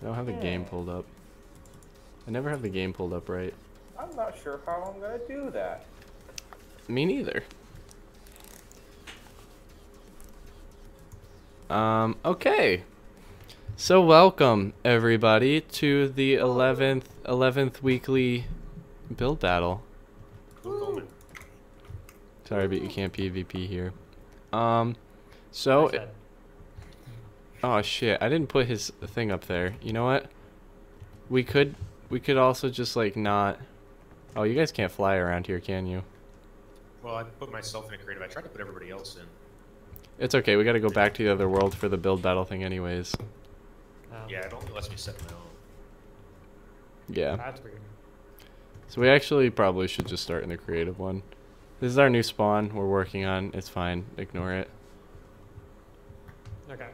I don't have the game pulled up. I never have the game pulled up right. I'm not sure how I'm gonna do that. Me neither. Okay. So welcome everybody to the 11th weekly build battle. Sorry, but you can't PvP here. So oh shit, I didn't put his thing up there. You know what? We could also just like not. Oh, you guys can't fly around here, can you? Well, I put myself in a creative. I tried to put everybody else in. It's okay. We got to go back to the other world for the build battle thing, anyways. Yeah, it only lets me set my own. Yeah. That's weird. So we actually probably should just start in the creative one. This is our new spawn we're working on. It's fine. Ignore it. Okay.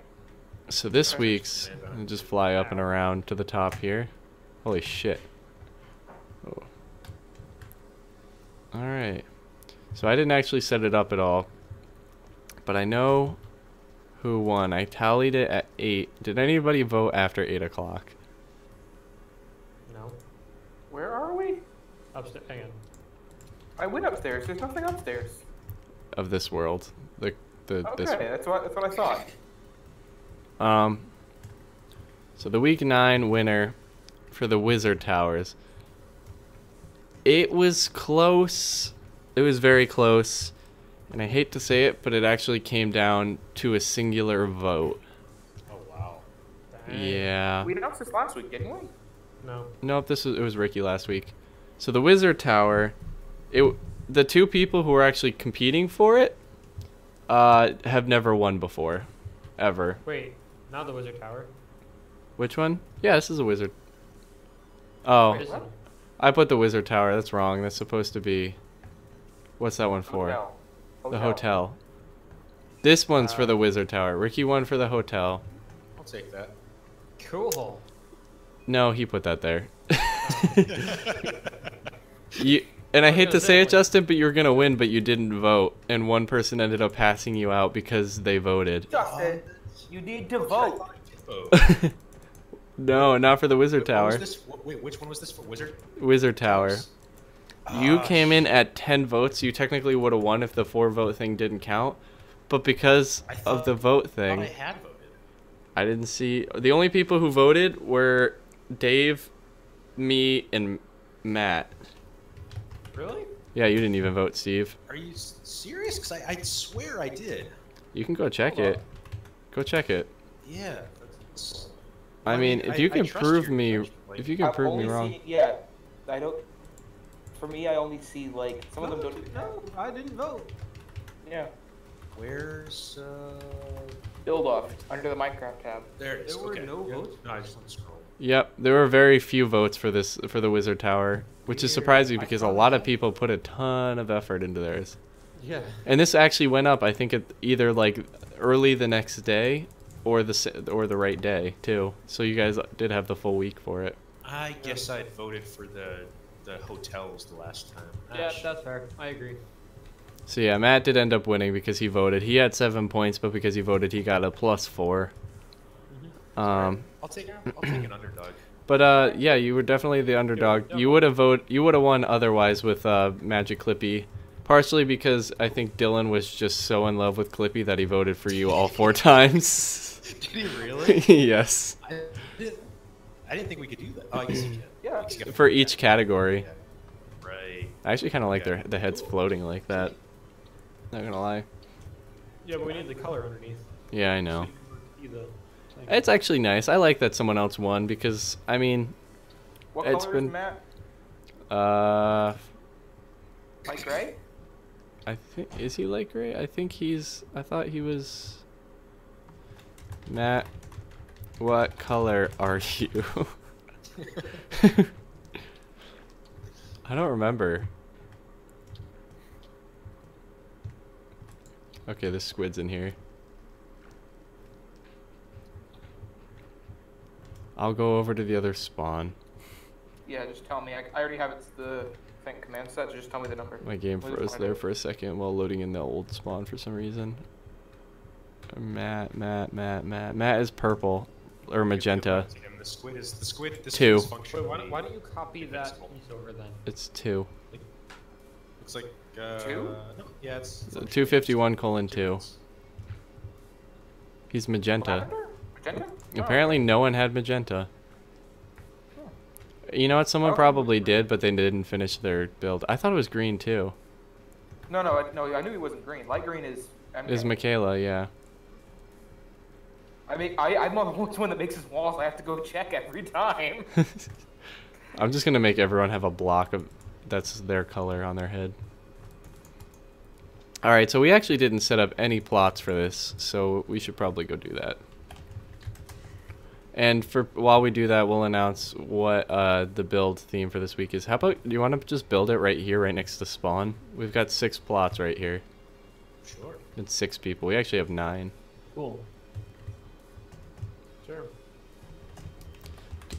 So this week's, I'll just fly up and around to the top here. Holy shit. Oh. Alright. So I didn't actually set it up at all. But I know who won. I tallied it at 8. Did anybody vote after 8 o'clock? No. Where are we? Upstairs. Hang on. I went upstairs. There's nothing upstairs. Of this world. Okay, This that's what I thought. So the week 9 winner for the Wizard Towers. It was close. It was very close. And I hate to say it, but it actually came down to a singular vote. Oh wow. Dang. Yeah. We announced this last week, didn't we? No. Nope, it was Ricky last week. So the Wizard Tower, the two people who were actually competing for it have never won before. Ever. Wait. Not the Wizard Tower. Which one? Yeah, this is a wizard. Oh, This one. I put the Wizard Tower. That's wrong. That's supposed to be... What's that one for? Hotel. The hotel. This one's for the Wizard Tower. Ricky won for the hotel. I'll take that. Cool. No, he put that there. And I hate to say it, Justin, but you were going to win, but you didn't vote. And one person ended up passing you out because they voted. Justin, you need to vote. No, not for the Wizard What Tower. was this? Wait, which one was this for? Wizard? Wizard Tower. You came in at 10 votes. You technically would have won if the 4-vote thing didn't count. But because of the vote I thing, thought I had voted. I didn't see... The only people who voted were Dave, me, and Matt. Really? Yeah, you didn't even vote, Steve. Are you serious? Because I swear I did. You can go check Hold it. Go check it. Yeah. I mean, if you can trust prove your me... judgment, like- If you can prove me only wrong... seen- yeah, I don't. For me, I only see like some of them don't. No, I didn't vote. Yeah. Where's Build off under the Minecraft tab. there it is. There were Okay, no good. votes? No, I just want to scroll. Yep, there were very few votes for the Wizard Tower, which is surprising because a lot of people put a ton of effort into theirs. Yeah. And this actually went up, I think, either like early the next day or the right day too. So you guys did have the full week for it. I guess I voted for the hotels the last time. Yeah, Shit. that's fair. I agree. So yeah, Matt did end up winning because he voted. He had 7 points, but because he voted, he got a +4. I'll take an underdog. But yeah, you were definitely the underdog. Yeah. You would have won otherwise with Magic Clippy. Partially because I think Dylan was just so in love with Clippy that he voted for you all 4 times. Did he really? Yes. I didn't think we could do that. Oh, I guess you can. Yeah. For each category. Right. I actually kind of like Okay. the heads floating like that. Not gonna lie. Yeah, but we need the color underneath. Yeah, I know. See the thing. It's actually nice. I like that someone else won because, I mean, What It's color is been- Matt? I Light gray? think, is he light gray? I thought he was... Matt, what color are you? I don't remember. Okay, this squid's in here. I'll go over to the other spawn. Yeah, just tell me. I already have the thing command set. So just tell me the number. My game What is froze mine? there for a second while loading in the old spawn for some reason. Matt is purple or magenta. The squid is the squid. The Two. squid is functionally Why don't you copy that invincible. piece over then? It's 2. Looks like Two? No, yeah, it's 251:2. He's magenta. Lavender? Magenta? Oh, Apparently no one had magenta. You know what? Someone probably did, but they didn't finish their build. I thought it was green too. No, I knew he wasn't green. Light green is MK. Is Michaela, yeah. I'm the one that makes his walls. I have to go check every time. I'm just gonna make everyone have a block of that's their color on their head. Alright, so we actually didn't set up any plots for this, so we should probably go do that. And while we do that, we'll announce what the build theme for this week is. How about, do you want to just build it right here, right next to spawn? We've got 6 plots right here. Sure. It's 6 people. We actually have 9. Cool. Sure.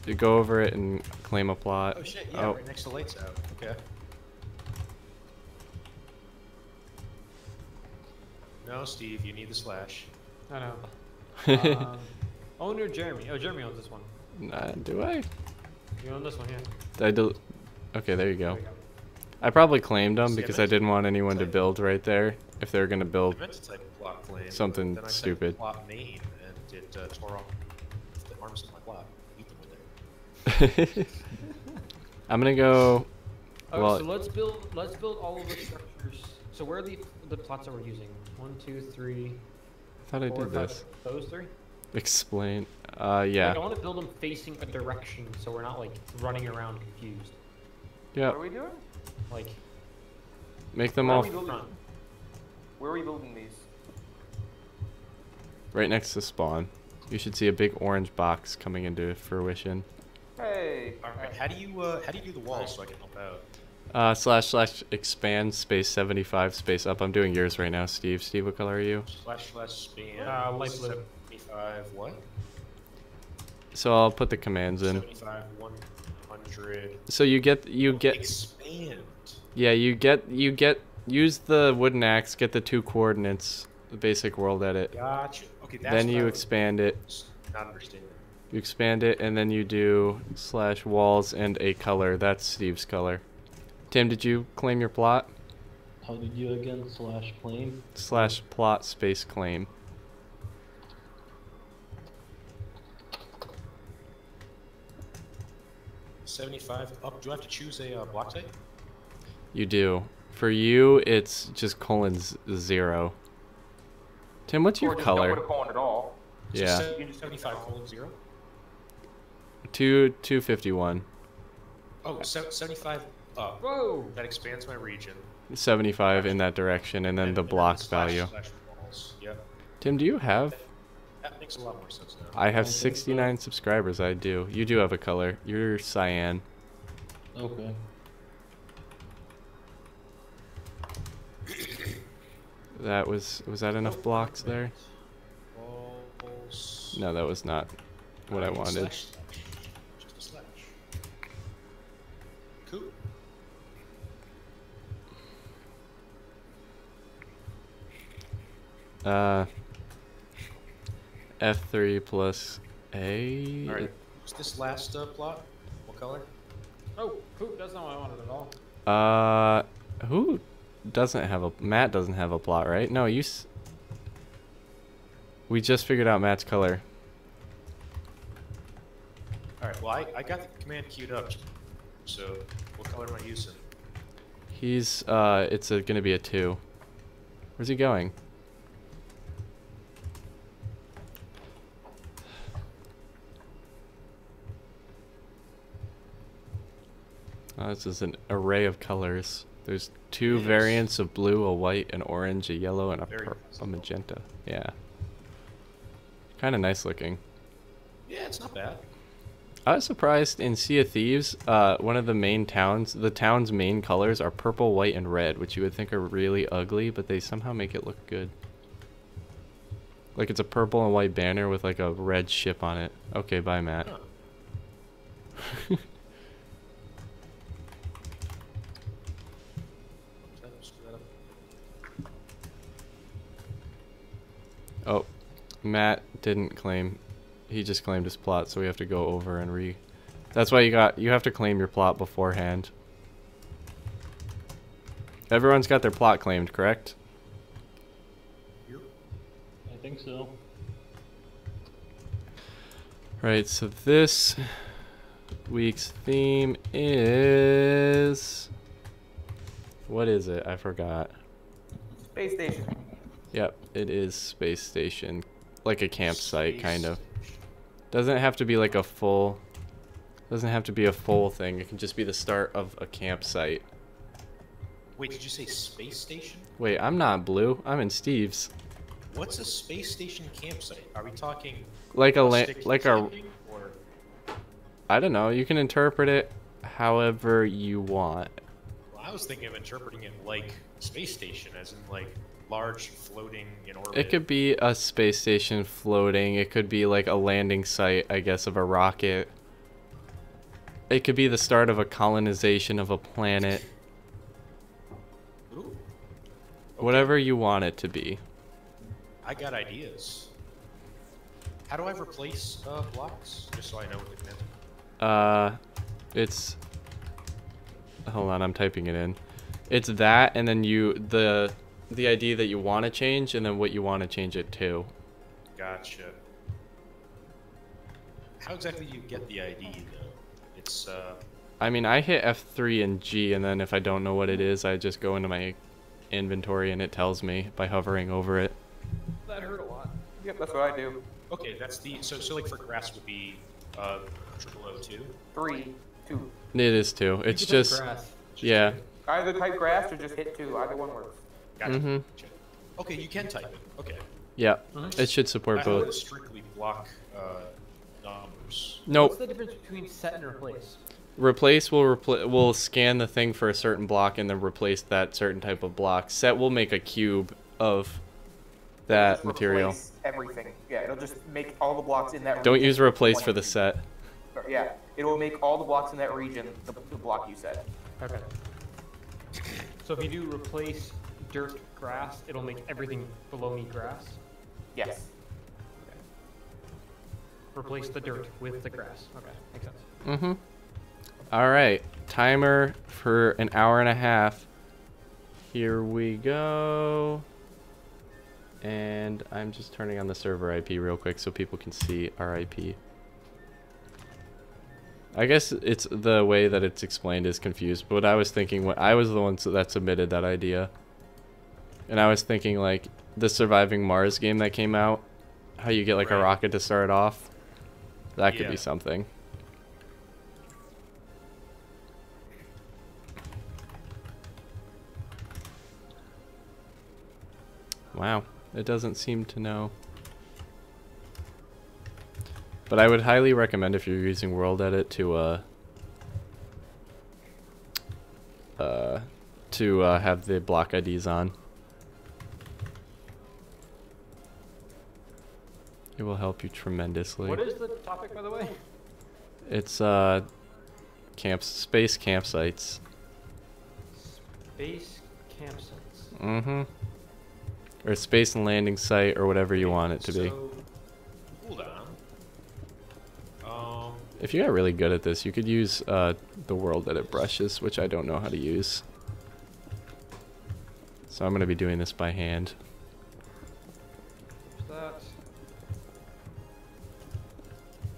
To go over it and claim a plot. Oh shit! Yeah, right next to lights out. Okay. No, Steve, you need the slash. I know. Owner Jeremy. Oh, Jeremy owns this one. Do I? You own this one, yeah. Okay, there you go. There we go. I probably claimed them See, I because meant I didn't want anyone to type- build right there if they were going to I build. meant to type plot claim. Something then I stupid. Typed plot main, and it tore off the arms of my plot. Eat them with it. I'm going to go... Okay, Well- so let's build all of the structures. So where are the plots that we're using? 1, 2, 3, I thought I 4, did 5. this. Those 3? Explain. Like, Yeah. I want to build them facing a direction so we're not like running around confused. Yeah. What are we doing? Like Make them Where are all we building? front. Where are we building these? right next to spawn. You should see a big orange box coming into fruition. Hey. All right. How do you do the walls so I can help out? / expand space 75 space up. I'm doing yours right now, Steve. Steve, what color are you? / span. Light blue. 75 what? So I'll put the commands in. 75 100. So you get Expand. yeah, you get use the wooden axe, get the 2 coordinates, the basic world edit. Gotcha. Okay, that's Then what I you was expand it. not understanding. You expand it and then you do / walls and a color. That's Steve's color. Tim, did you claim your plot? How did you again? / claim? / plot space claim. $75 up. Do I have to choose a block type? You do. For you, it's just :0. Tim, what's your Or just don't color? put a colon at all. Yeah. So 75 :0. 251. Oh, 75 up. Whoa! That expands my region. 75 in that direction, and then And the then block / value. walls. Yep. Tim, do you have? That makes a lot more sense now. I have I think so. 69 subscribers. I do. You do have a color. You're cyan. Okay. That was that enough blocks there? Walls. No, that was not what I wanted. / Just a slash. Cool. F3 plus A. All right. What's this last plot? What color? Oh, poop, that's not what I wanted at all. Who doesn't have a Matt doesn't have a plot, right? No, we just figured out Matt's color. All right. Well, I got the command queued up. So, what color am I using? He's it's gonna be a 2. Where's he going? Oh, this is an array of colors. There's 2 Yes. variants of blue, a white, an orange, a yellow, and Very a magenta. Yeah. Kind of nice looking. Yeah, it's not bad. I was surprised in Sea of Thieves, one of the main towns, the town's main colors are purple, white, and red, which you would think are really ugly, but they somehow make it look good. Like it's a purple and white banner with like a red ship on it. Okay, bye, Matt. Huh. Oh, Matt didn't claim he just claimed his plot, so we have to go over and That's why you have to claim your plot beforehand. Everyone's got their plot claimed, correct? I think so. Right, so this week's theme is... What is it? I forgot. Space station. Yep, it is space station. Like a campsite, Space kind of. station. Doesn't have to be like a full... Doesn't have to be a full thing. It can just be the start of a campsite. Wait, did you say space station? Wait, I'm not Blue. I'm in Steve's. What's a space station campsite? Are we talking Like sticky like a... camping, or I don't know. You can interpret it however you want. well, I was thinking of interpreting it like space station, as in like large floating in orbit. It could be a space station floating. It could be like a landing site, I guess, of a rocket. It could be the start of a colonization of a planet. Ooh. Okay. Whatever you want it to be. I got ideas. How do I replace blocks? Just so I know what it meant. It's... Hold on, I'm typing it in. It's that, and then the ID that you want to change, and then what you want to change it to. Gotcha. How exactly do you get the ID though? It's I mean, I hit F3 and G, and then if I don't know what it is, I just go into my inventory and it tells me by hovering over it. That hurt a lot. Yep, that's what I do. okay. That's the so like for grass would be 0002. 3, 2. It is too. It's You can type just... grass. Yeah. Either type grass or just hit 2. Either one works. Gotcha. Mm-hmm. Gotcha. Okay, you can type it. Okay. Yeah. Nice. It should support I thought it both. was strictly block numbers. What's Nope. the difference between set and replace? Replace will scan the thing for a certain block and then replace that certain type of block. Set will make a cube of that Just material. replace everything. Yeah, it'll just make all the blocks in that Don't region use replace one for the cube. set. Yeah, it will make all the blocks in that region the block you said. Okay. So if you do replace dirt grass, it'll make everything below me grass. Yes. Replace the dirt with the grass. Okay, makes sense. Mm-hmm. All right. Timer for an hour and a half. Here we go. And I'm just turning on the server IP real quick so people can see our IP. I guess it's the way that it's explained is confused, but what I was thinking, I was the one that submitted that idea. And I was thinking like the Surviving Mars game that came out, how you get like a Right. rocket to start off. That could Yeah. be something. Wow, it doesn't seem to know. But I would highly recommend if you're using World Edit to have the block IDs on. It will help you tremendously. What is the topic, by the way? It's space campsites. Space campsites. Mm-hmm. Or space and landing site or whatever you want it to be. So, hold on. If you got really good at this, you could use the World Edit brushes, which I don't know how to use. So I'm going to be doing this by hand. There's that.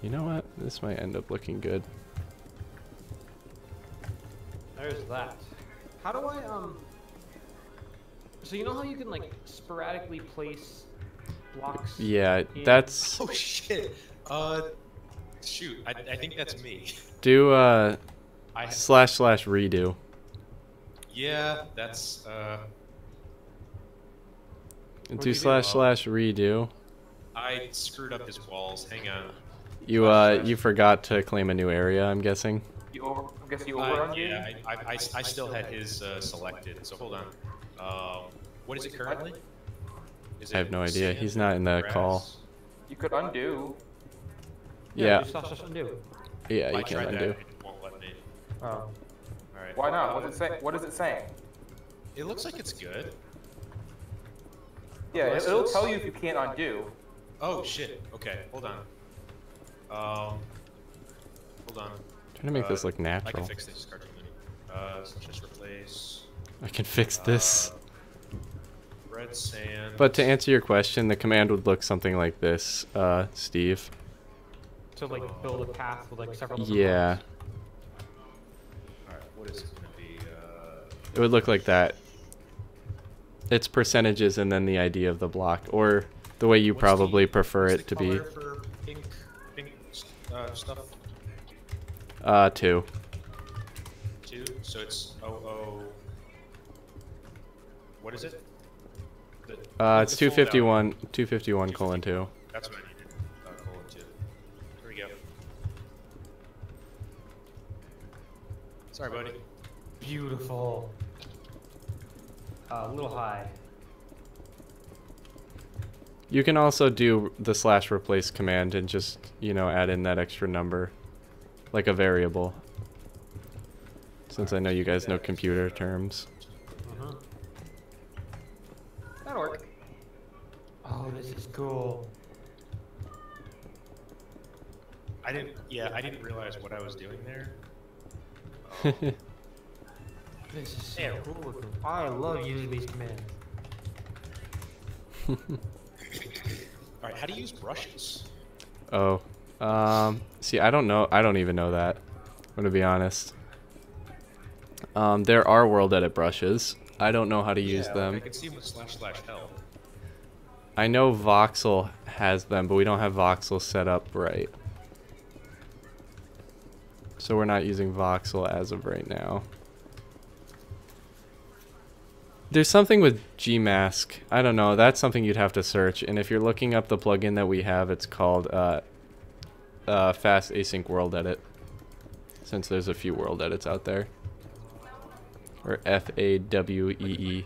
You know what? This might end up looking good. There's that. How do I So you know how you can like sporadically place blocks? Yeah, in- that's... Oh shit. Shoot. I think that's me. Do I // redo. yeah. That's Do What'd / you do? redo. I screwed up his walls. Hang on. You forgot to claim a new area, I'm guessing. I guess you over on you? Yeah, I still had his selected. So hold on. What is it currently? Is I have it no idea. sand, He's not in the grass? call. You could undo. Yeah. Just undo. Yeah, I you can tried undo. that. It won't let me. Oh. All right. Why not? What's it say? What is it saying? It looks like it's good. Yeah, Unless it'll it's- tell you if you can't undo. Oh shit. Okay, hold on. Hold on. Trying to make this look I can natural. fix this cartoon. Let's just replace I can fix this. red sand. But to answer your question, the command would look something like this, Steve. To like build a path with like several. different Yeah, blocks. Alright, what is it gonna be? it would look like that. It's percentages and then the ID of the block, or the way you What's probably the- prefer what's it the to be. color for pink stuff? 2. 2. So it's 00. What is it? It's 251, 251 colon 2. That's what I needed. Colon 2. Here we go. Sorry, buddy. Beautiful. A little high. You can also do the /replace command and just, you know, add in that extra number, like a variable. Since I know you guys know computer terms. That'll work. Oh, this is cool. I didn't realize what I was doing there. This is so cool. I love using these commands. Alright, how do you use brushes? Oh, see, I don't know. I don't even know that. I'm gonna be honest. There are world edit brushes. I don't know how to use them. I can see them with //help. I know Voxel has them, but we don't have Voxel set up right. So we're not using Voxel as of right now. There's something with Gmask. I don't know. That's something you'd have to search. And if you're looking up the plugin that we have, it's called Fast Async World Edit. Since there's a few world edits out there. Or FAWEE.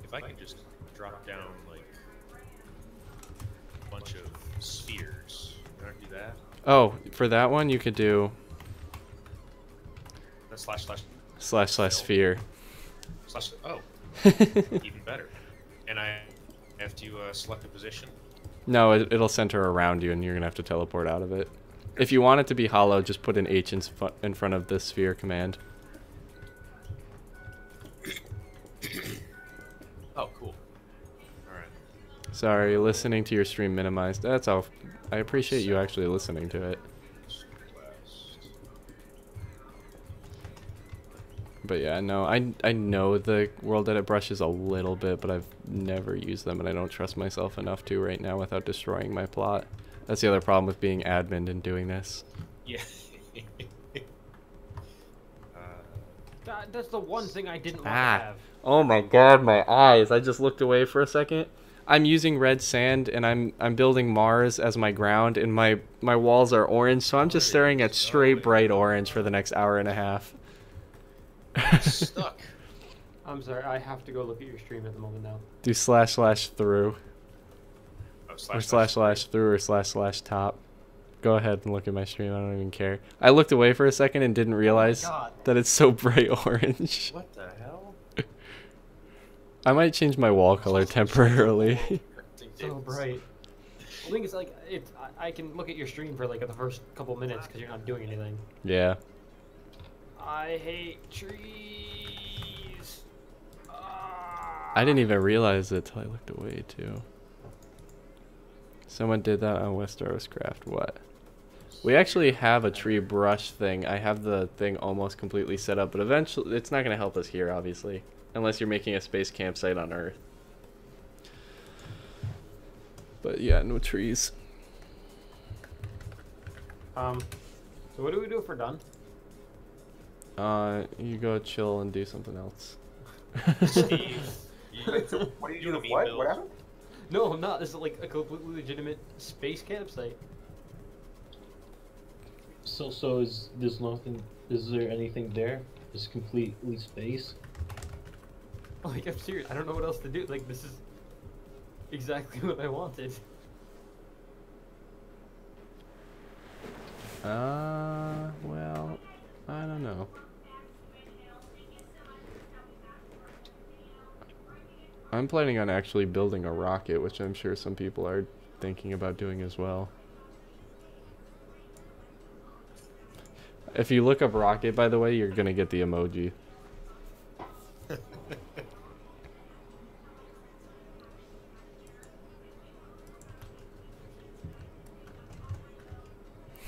If I can just drop down like a bunch of spheres, can I do that? Oh, for that one you could do That's / //sphere. oh, even better. And I have to select a position. No, it'll center around you and you're going to have to teleport out of it. If you want it to be hollow, just put an H in front of the sphere command. Oh, cool. Alright. Sorry, listening to your stream minimized. That's all. I appreciate you actually listening to it. But yeah, no, I know the world edit brushes a little bit, but I've never used them and I don't trust myself enough to right now without destroying my plot. That's the other problem with being admin and doing this. Yeah. That's the one thing I didn't want to Ah. have. Oh my god, my eyes. I just looked away for a second. I'm using red sand and I'm building Mars as my ground and my walls are orange, so I'm just staring at straight bright orange for the next hour and a half. I'm stuck. I'm sorry, I have to go look at your stream at the moment now. Do //through. Oh, Or //through or //top. Go ahead and look at my stream. I don't even care. I looked away for a second and didn't realize God. that it's so bright orange. What the hell? I might change my wall color temporarily. So bright. The thing is, like, I can look at your stream for like the first couple minutes because you're not doing anything. Yeah. I hate trees. I didn't even realize it till I looked away too. Someone did that on Westeros Craft. What? We actually have a tree brush thing. I have the thing almost completely set up, but eventually it's not going to help us here, obviously, unless you're making a space campsite on Earth. But yeah, no trees. So what do we do if we're done? You go chill and do something else. Steve, What are you doing doing? a What? build? What happened? No, I'm not. This is like a completely legitimate space campsite. So is there's nothing? Is there anything there? It's completely space. Like, I'm serious. I don't know what else to do. Like, this is exactly what I wanted. Well, I don't know. I'm planning on actually building a rocket, which I'm sure some people are thinking about doing as well. If you look up rocket, by the way, you're gonna get the emoji.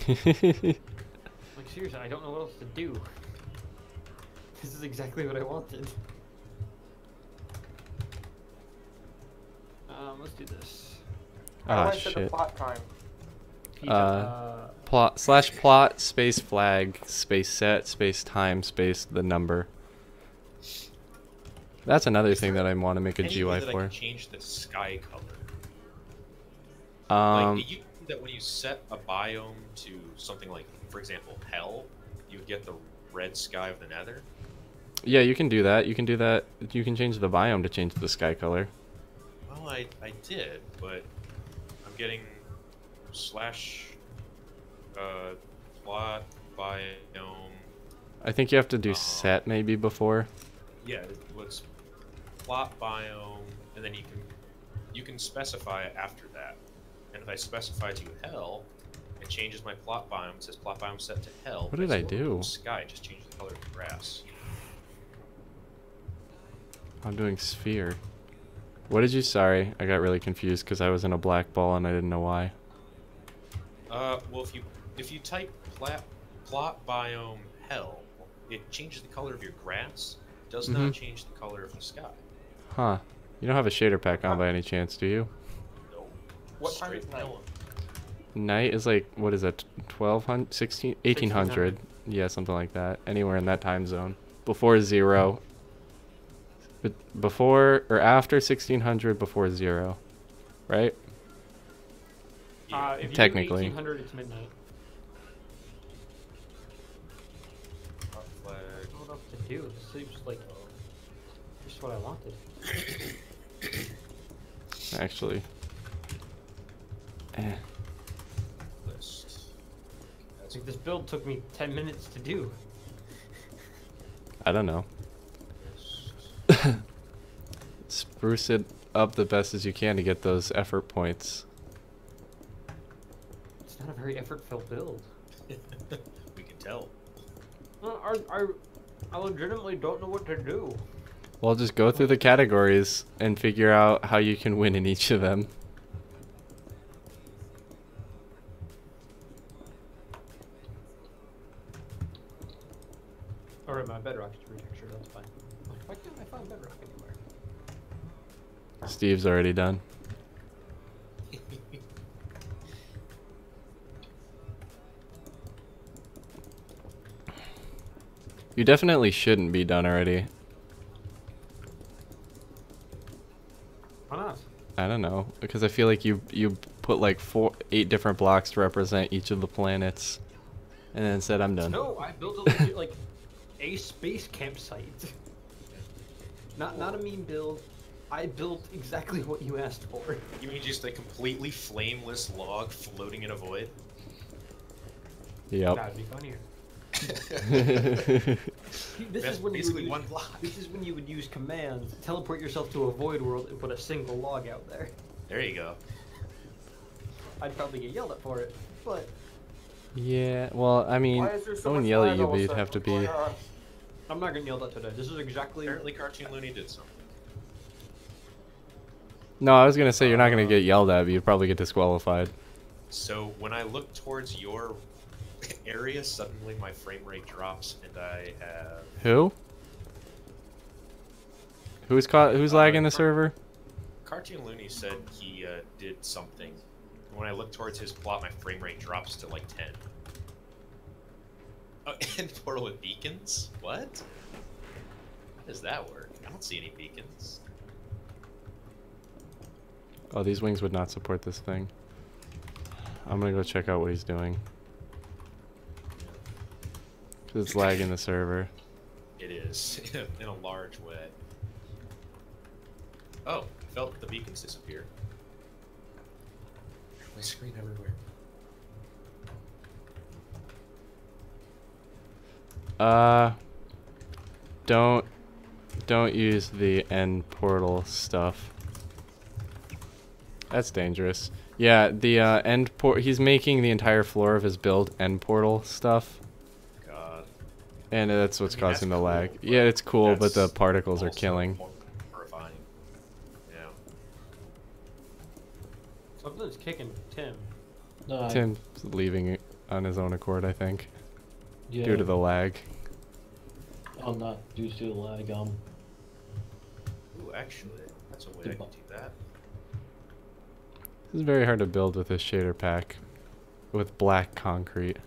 Like, seriously, I don't know what else to do. This is exactly what I wanted. Let's do this. How do Ah, I set the shit. plot time? Plot space flag space set space time space the number. That's another thing that I want to make a Any GUI way that I for. can change the sky color. Um, Like, you know that when you set a biome to something like, for example, hell, you get the red sky of the nether. yeah, you can do that. You can do that. You can change the biome to change the sky color. Well, I did, but I'm getting slash plot biome. I think you have to do set maybe before. Yeah, let's plot biome, and then you can specify it after that. And if I specify to hell, it changes my plot biome. It says plot biome set to hell. What did I do? Sky just changes the color of the grass. I'm doing sphere. What did you? Sorry, I got really confused because I was in a black ball and I didn't know why. Well, if you type plot biome hell, it changes the color of your grass. Does not change the color of the sky. Huh? You don't have a shader pack on by any chance, do you? No. What time Straight is night? hell. Night is like, what is it? 1200, 16, 1800. Yeah, something like that. Anywhere in that time zone. Before 0. But before or after 1600, before 0. Right? If you Technically. do 1800, it's midnight. Plot flag. What else to do? This seems like just what I wanted. Actually. Eh. List. That's Like, this build took me 10 minutes to do. I don't know. list. Spruce it up the best as you can to get those effort points. It's not a very effort-filled build. We can tell. I legitimately don't know what to do. Well, just go through the categories and figure out how you can win in each of them. Alright, my bedrock is retextured, that's fine. Why can't I find bedrock anywhere? Steve's already done. You definitely shouldn't be done already. Why not? I don't know, because I feel like you put like 8 different blocks to represent each of the planets, and then said I'm done. No, I built a legit, like, a space campsite. Not a meme build. I built exactly what you asked for. You mean just a completely flameless log floating in a void? Yep. That'd be funnier. This That's is when basically you would one use, block. This is when you would use commands, teleport yourself to a void world, and put a single log out there. There you go. I'd probably get yelled at for it, but Yeah, well, I mean, Why is there so I wouldn't much yell at lag you, all but of a you'd sudden? have to What's be... going on? I'm not getting yelled at today. This is exactly. Apparently Cartoon Looney did something. No, I was gonna say you're not gonna get yelled at, but you'd probably get disqualified. So when I look towards your area, suddenly my frame rate drops and I have... Who? Who's lagging the server? Cartoon Looney said he did something. And when I look towards his plot, my frame rate drops to like 10. Oh, and portal with beacons? What? How does that work? I don't see any beacons. Oh, these wings would not support this thing. I'm gonna go check out what he's doing. 'Cause it's lagging the server. It is, in a large way. Oh, I felt the beacons disappear. My screen everywhere. Don't use the end portal stuff. That's dangerous. Yeah, the end port. He's making the entire floor of his build end portal stuff. God. And that's what's I mean, that's causing the cool, lag. but Yeah, it's cool, but the that's particles are also killing. more horrifying. Yeah. Something's kicking Tim. No, Tim's leaving it on his own accord, I think, yeah, due to the lag. I'm not due to the lag. Ooh, actually, that's a way I can do that. This is very hard to build with this shader pack, with black concrete.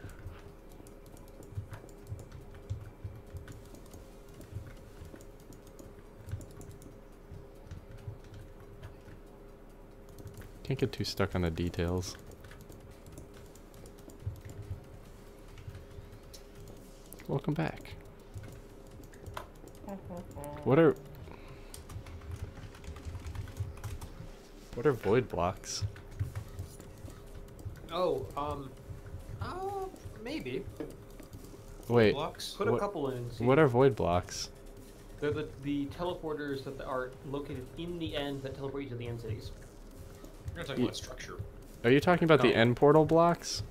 Can't get too stuck on the details. Welcome back. What are void blocks? Oh, maybe. Wait, Blocks? Put a What- couple in. And see. what are void blocks? They're the teleporters that are located in the end that teleport you to the end cities. We're not talking about structure. Are you talking about the No. end portal blocks?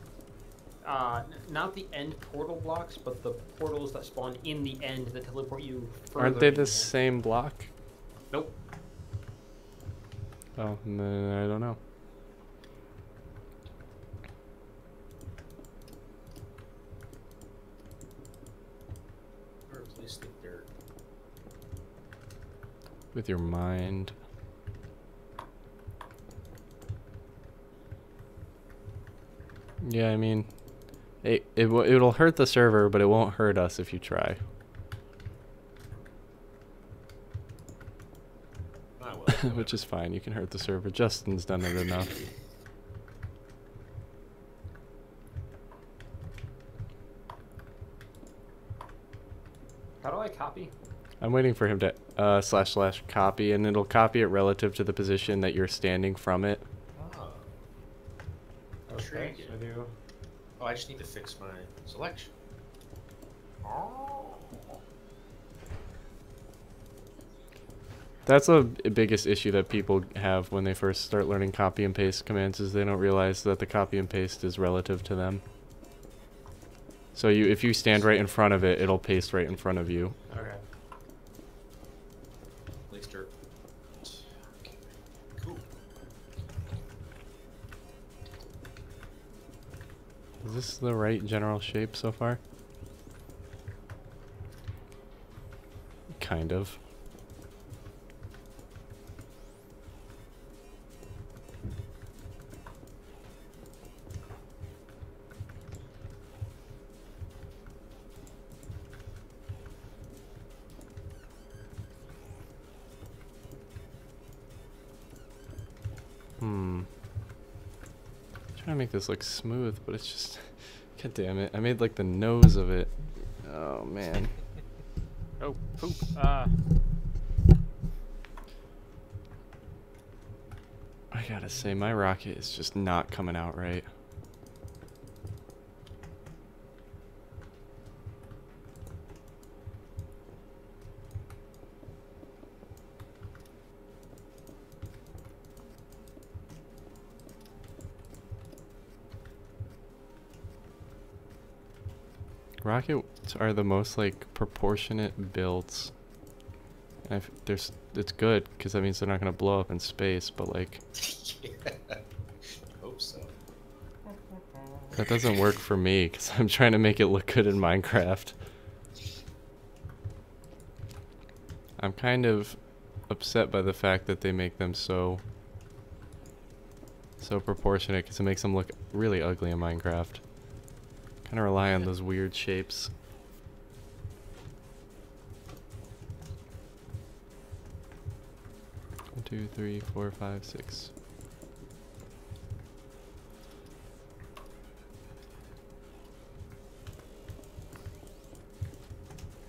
Not the end portal blocks, but the portals that spawn in the end that teleport you further. Aren't they in the end. same block? Nope. Oh, I don't know. Replace the dirt. With your mind. Yeah, I mean, it'll hurt the server, but it won't hurt us if you try. I will. Which is fine. You can hurt the server. Justin's done it enough. How do I copy? I'm waiting for him to / copy, and it'll copy it relative to the position that you're standing from it. Ah. Okay, Intriguing. so I do. Oh, I just need to fix my selection. Oh. That's the biggest issue that people have when they first start learning copy and paste commands, is they don't realize that the copy and paste is relative to them. So if you stand right in front of it, it'll paste right in front of you. Okay. Place dirt. Okay. Cool. Is this the right general shape so far? Kind of. Trying to make this look smooth, but it's just, god damn it. I made like the nose of it. Oh man. Oh, poop. I gotta say, my rocket is just not coming out right. Rockets are the most like proportionate builds. And it's good because that means they're not gonna blow up in space. But like, Yeah. Hope so. that doesn't work for me because I'm trying to make it look good in Minecraft. I'm kind of upset by the fact that they make them so proportionate because it makes them look really ugly in Minecraft. Kind of rely on those weird shapes. One, 2, 3, 4, 5, 6.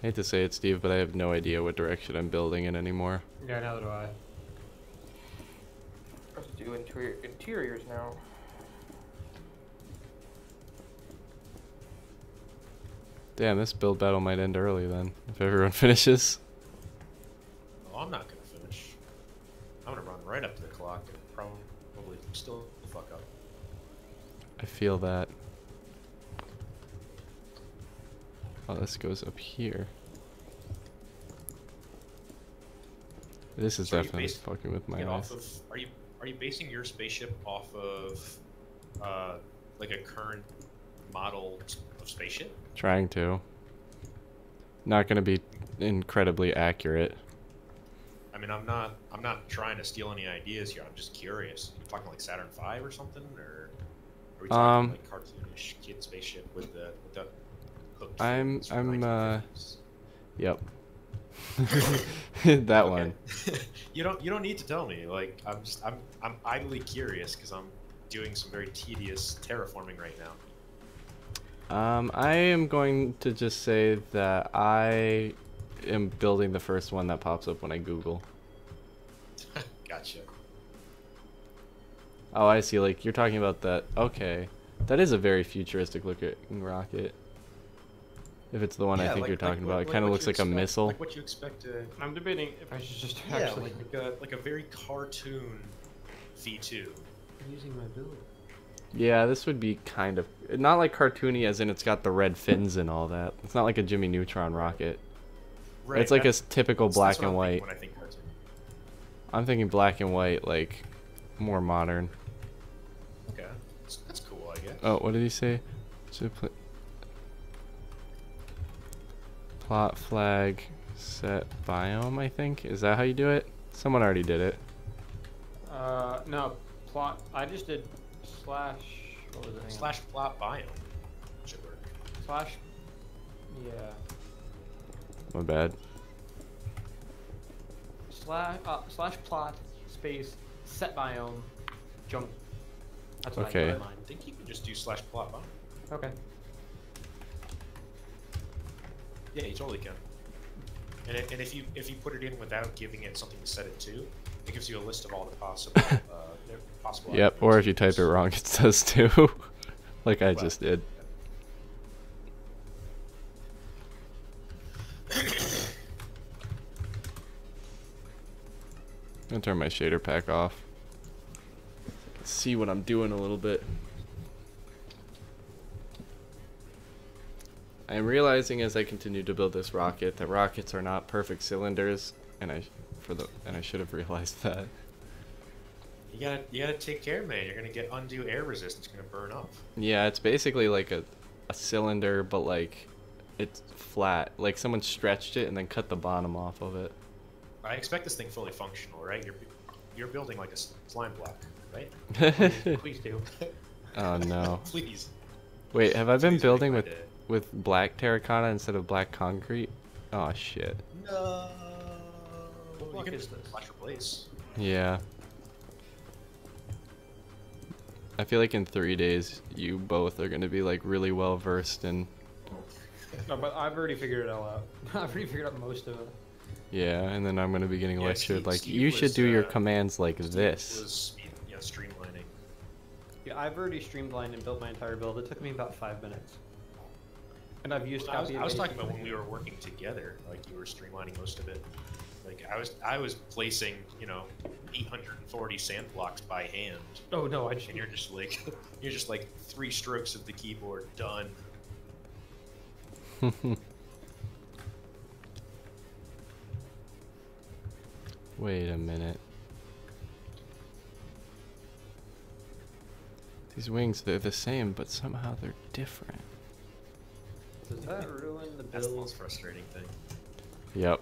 I hate to say it, Steve, but I have no idea what direction I'm building in anymore. Yeah, neither do I. Let's do interiors now. Damn, this build battle might end early then, if everyone finishes. Well, I'm not gonna finish. I'm gonna run right up to the clock and probably still fuck up. I feel that. Oh, this goes up here. This is So are you definitely basing fucking with my it eyes. off of, are you basing your spaceship off of like a current model of spaceship? Trying to. Not gonna be incredibly accurate. I mean, I'm not trying to steal any ideas here. I'm just curious. You talking like Saturn V or something, or are we talking like cartoonish kid spaceship with the hooked fins from 1950s? Yep. That Okay. one. you don't need to tell me. Like I'm idly curious because I'm doing some very tedious terraforming right now. I am going to just say that I am building the first one that pops up when I Google. Gotcha. Oh, I see. Like, you're talking about that. Okay. That is a very futuristic looking rocket. If it's the one I think you're talking about. It kind of looks like a missile. Like what you expect to. I'm debating if I should just Yeah, actually like a very cartoon V2. using my build. Yeah, this would be kind of... Not like cartoony as in it's got the red fins and all that. It's not like a Jimmy Neutron rocket. Right. It's like a that's- typical that's black what and I'm white. thinking when I think cartoon. I'm thinking black and white, like, more modern. Okay, that's cool, I guess. Oh, what did he say? Plot flag set biome, I think. Is that how you do it? Someone already did it. No, plot. I just did slash. What was it? Hang on. Slash plot biome should work. Slash. Yeah. My bad. Slash plot space set biome junk. That's what Okay. I got in I mind. think you can just do slash plot biome. Okay. Yeah, you totally can. And if you put it in without giving it something to set it to, it gives you a list of all the possible possible. Yep, or if you type it wrong, it does too. Like I Well, just did. I'm gonna turn my shader pack off. See what I'm doing a little bit. I'm realizing as I continue to build this rocket that rockets are not perfect cylinders, and I should have realized that. You gotta take care, man. You're gonna get undue air resistance. It's gonna burn up. Yeah, it's basically like a cylinder, but like it's flat. Like someone stretched it and then cut the bottom off of it. I expect this thing fully functional, right? You're building like a slime block, right? Please do. Oh no. Please. Wait, have I been Please make building my with day. black terracotta instead of black concrete? Oh shit. No. What You block can is just this? flash replace. Yeah. I feel like in 3 days you both are gonna be like really well versed in. No, but I've already figured it all out. I've already figured out most of it. Yeah, and then I'm gonna be getting Yeah, lectured like Steve you should was, do your uh, commands like Steve this. was, streamlining. Yeah, I've already streamlined and built my entire build. It took me about 5 minutes. And I've used Well, copy. I was talking about when we were working together. Like you were streamlining most of it. Like I was placing 840 sand blocks by hand, Oh no, I just. and you're just like 3 strokes of the keyboard done. Wait a minute. These wings, they're the same, but somehow they're different. Does that ruin the That's the build? most frustrating thing. Yep.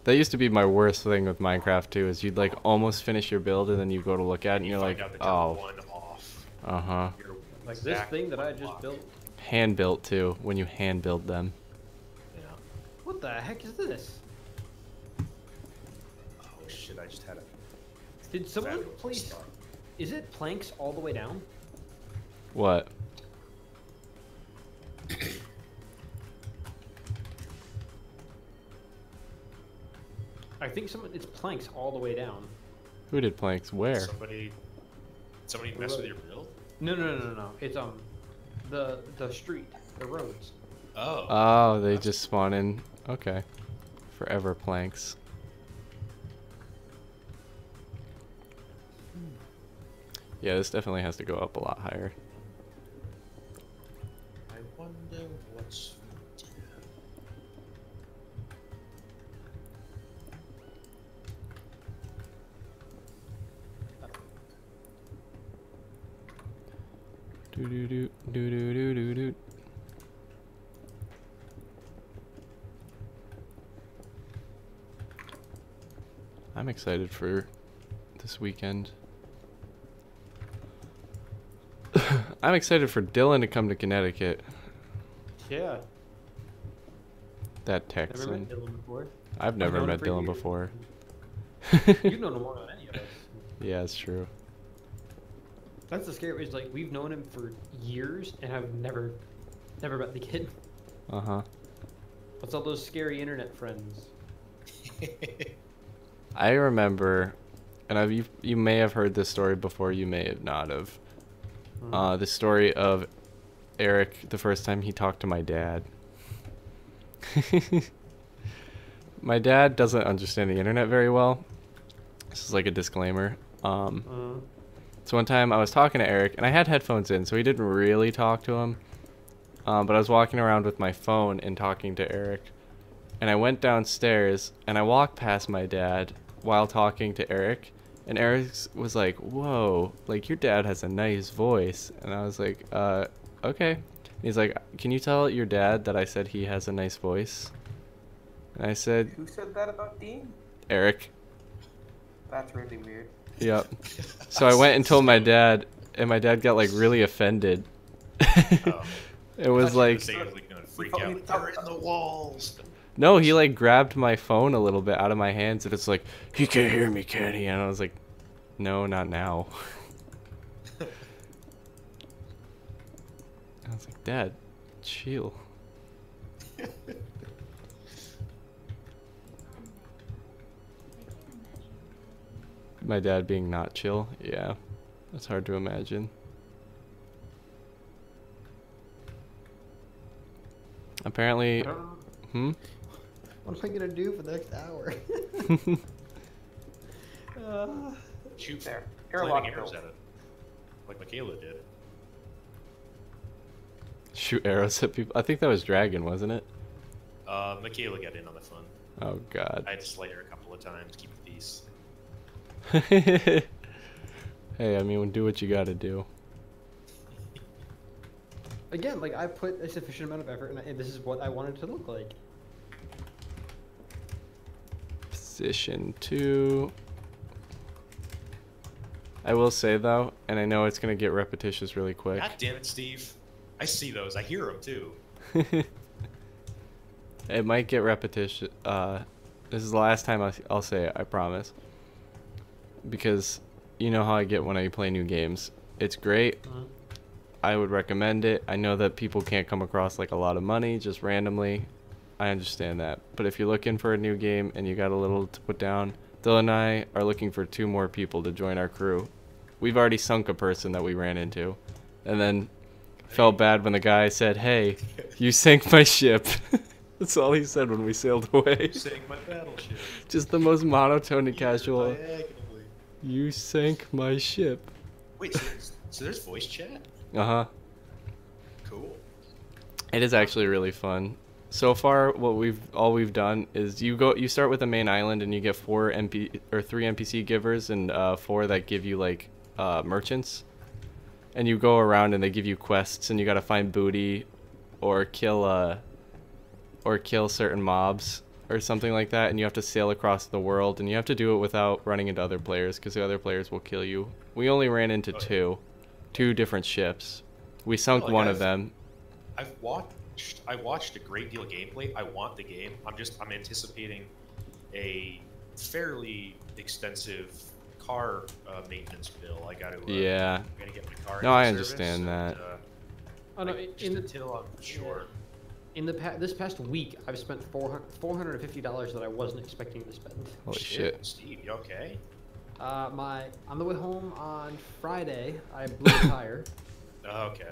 That used to be my worst thing with Minecraft too, is you'd like almost finish your build and then you go to look at it and You you're find like, out that you're oh, one off. uh-huh. You're Like this exactly thing that I one just block. built. Hand built too, when you hand build them. Yeah. What the heck is this? Oh shit! I just had a. Did someone fabulous place? start. Is it planks all the way down? What? I think someone. It's planks all the way down. Who did planks? Where? Somebody mess with your build? No. It's the street, the roads. Oh. Oh, they That's just spawn in. Okay. Forever planks. Yeah, this definitely has to go up a lot higher. I wonder what's for dinner. Do do do do do do do do. I'm excited for this weekend. I'm excited for Dylan to come to Connecticut. Yeah. That Never Texan. met Dylan before. I've never known him met for Dylan years. before. You've known him more than any of us. Yeah, it's true. That's the scary. Is like we've known him for years and have never met the kid. Uh huh. What's all those scary internet friends? I remember, and you may have heard this story before, you may have not have. The story of Eric the first time he talked to my dad. My dad doesn't understand the internet very well. This is like a disclaimer. So one time I was talking to Eric, and I had headphones in, so he didn't really talk to him. But I was walking around with my phone and talking to Eric. And I went downstairs, and I walked past my dad while talking to Eric. And Eric was like, whoa, like your dad has a nice voice. And I was like, okay. And he's like, can you tell your dad that I said he has a nice voice? And I said, Who said that about Dean? Eric. That's really weird. Yep. So I went and told my dad, and my dad got like really offended. Oh. It was like, He was like gonna freak out. Like, they're in the walls. no, he like grabbed my phone a little bit out of my hands, and it's like, he can't hear me, can he? And I was like, no, not now. I was like, Dad, chill. My dad being not chill, yeah, that's hard to imagine. Apparently, hmm? What am I gonna do for the next hour? Shoot There. flaming Airlock arrows built. at it, like Michaela did. Shoot arrows at people. I think that was Dragon, wasn't it? Michaela got in on the fun. Oh God. I had to slay her a couple of times, keep the peace. Hey, I mean, do what you gotta do. Again, like I put a sufficient amount of effort, and this is what I wanted it to look like. Position 2. I will say though, and I know it's gonna get repetitious really quick. God damn it, Steve! I see those. I hear them too. It might get repetitious. This is the last time I'll say it, I promise. Because you know how I get when I play new games. It's great. I would recommend it. I know that people can't come across like a lot of money just randomly. I understand that. But if you're looking for a new game and you got a little to put down, Dylan and I are looking for 2 more people to join our crew. We've already sunk a person that we ran into. And then felt bad when the guy said, hey, you sank my ship. That's all he said when we sailed away. Sank my battleship. Just the most monotone and casual. Diagonally. You sank my ship. Wait, so there's voice chat? Uh-huh. Cool. It is actually really fun. So far, all we've done is you start with a main island and you get 3 NPC givers and 4 that give you like merchants, and you go around and they give you quests and you gotta find booty, or kill certain mobs or something like that, and you have to sail across the world, and you have to do it without running into other players because the other players will kill you. We only ran into two different ships. We sunk Like one of them. I watched a great deal of gameplay. I want the game. I'm anticipating a fairly extensive car maintenance bill. I got to Yeah. I'm gonna get my car. No, I into service understand that. Oh no, just until I'm sure. In this past week, I've spent $450 that I wasn't expecting to spend. Holy shit. Steve, you okay? On the way home on Friday, I blew a tire, Oh, okay.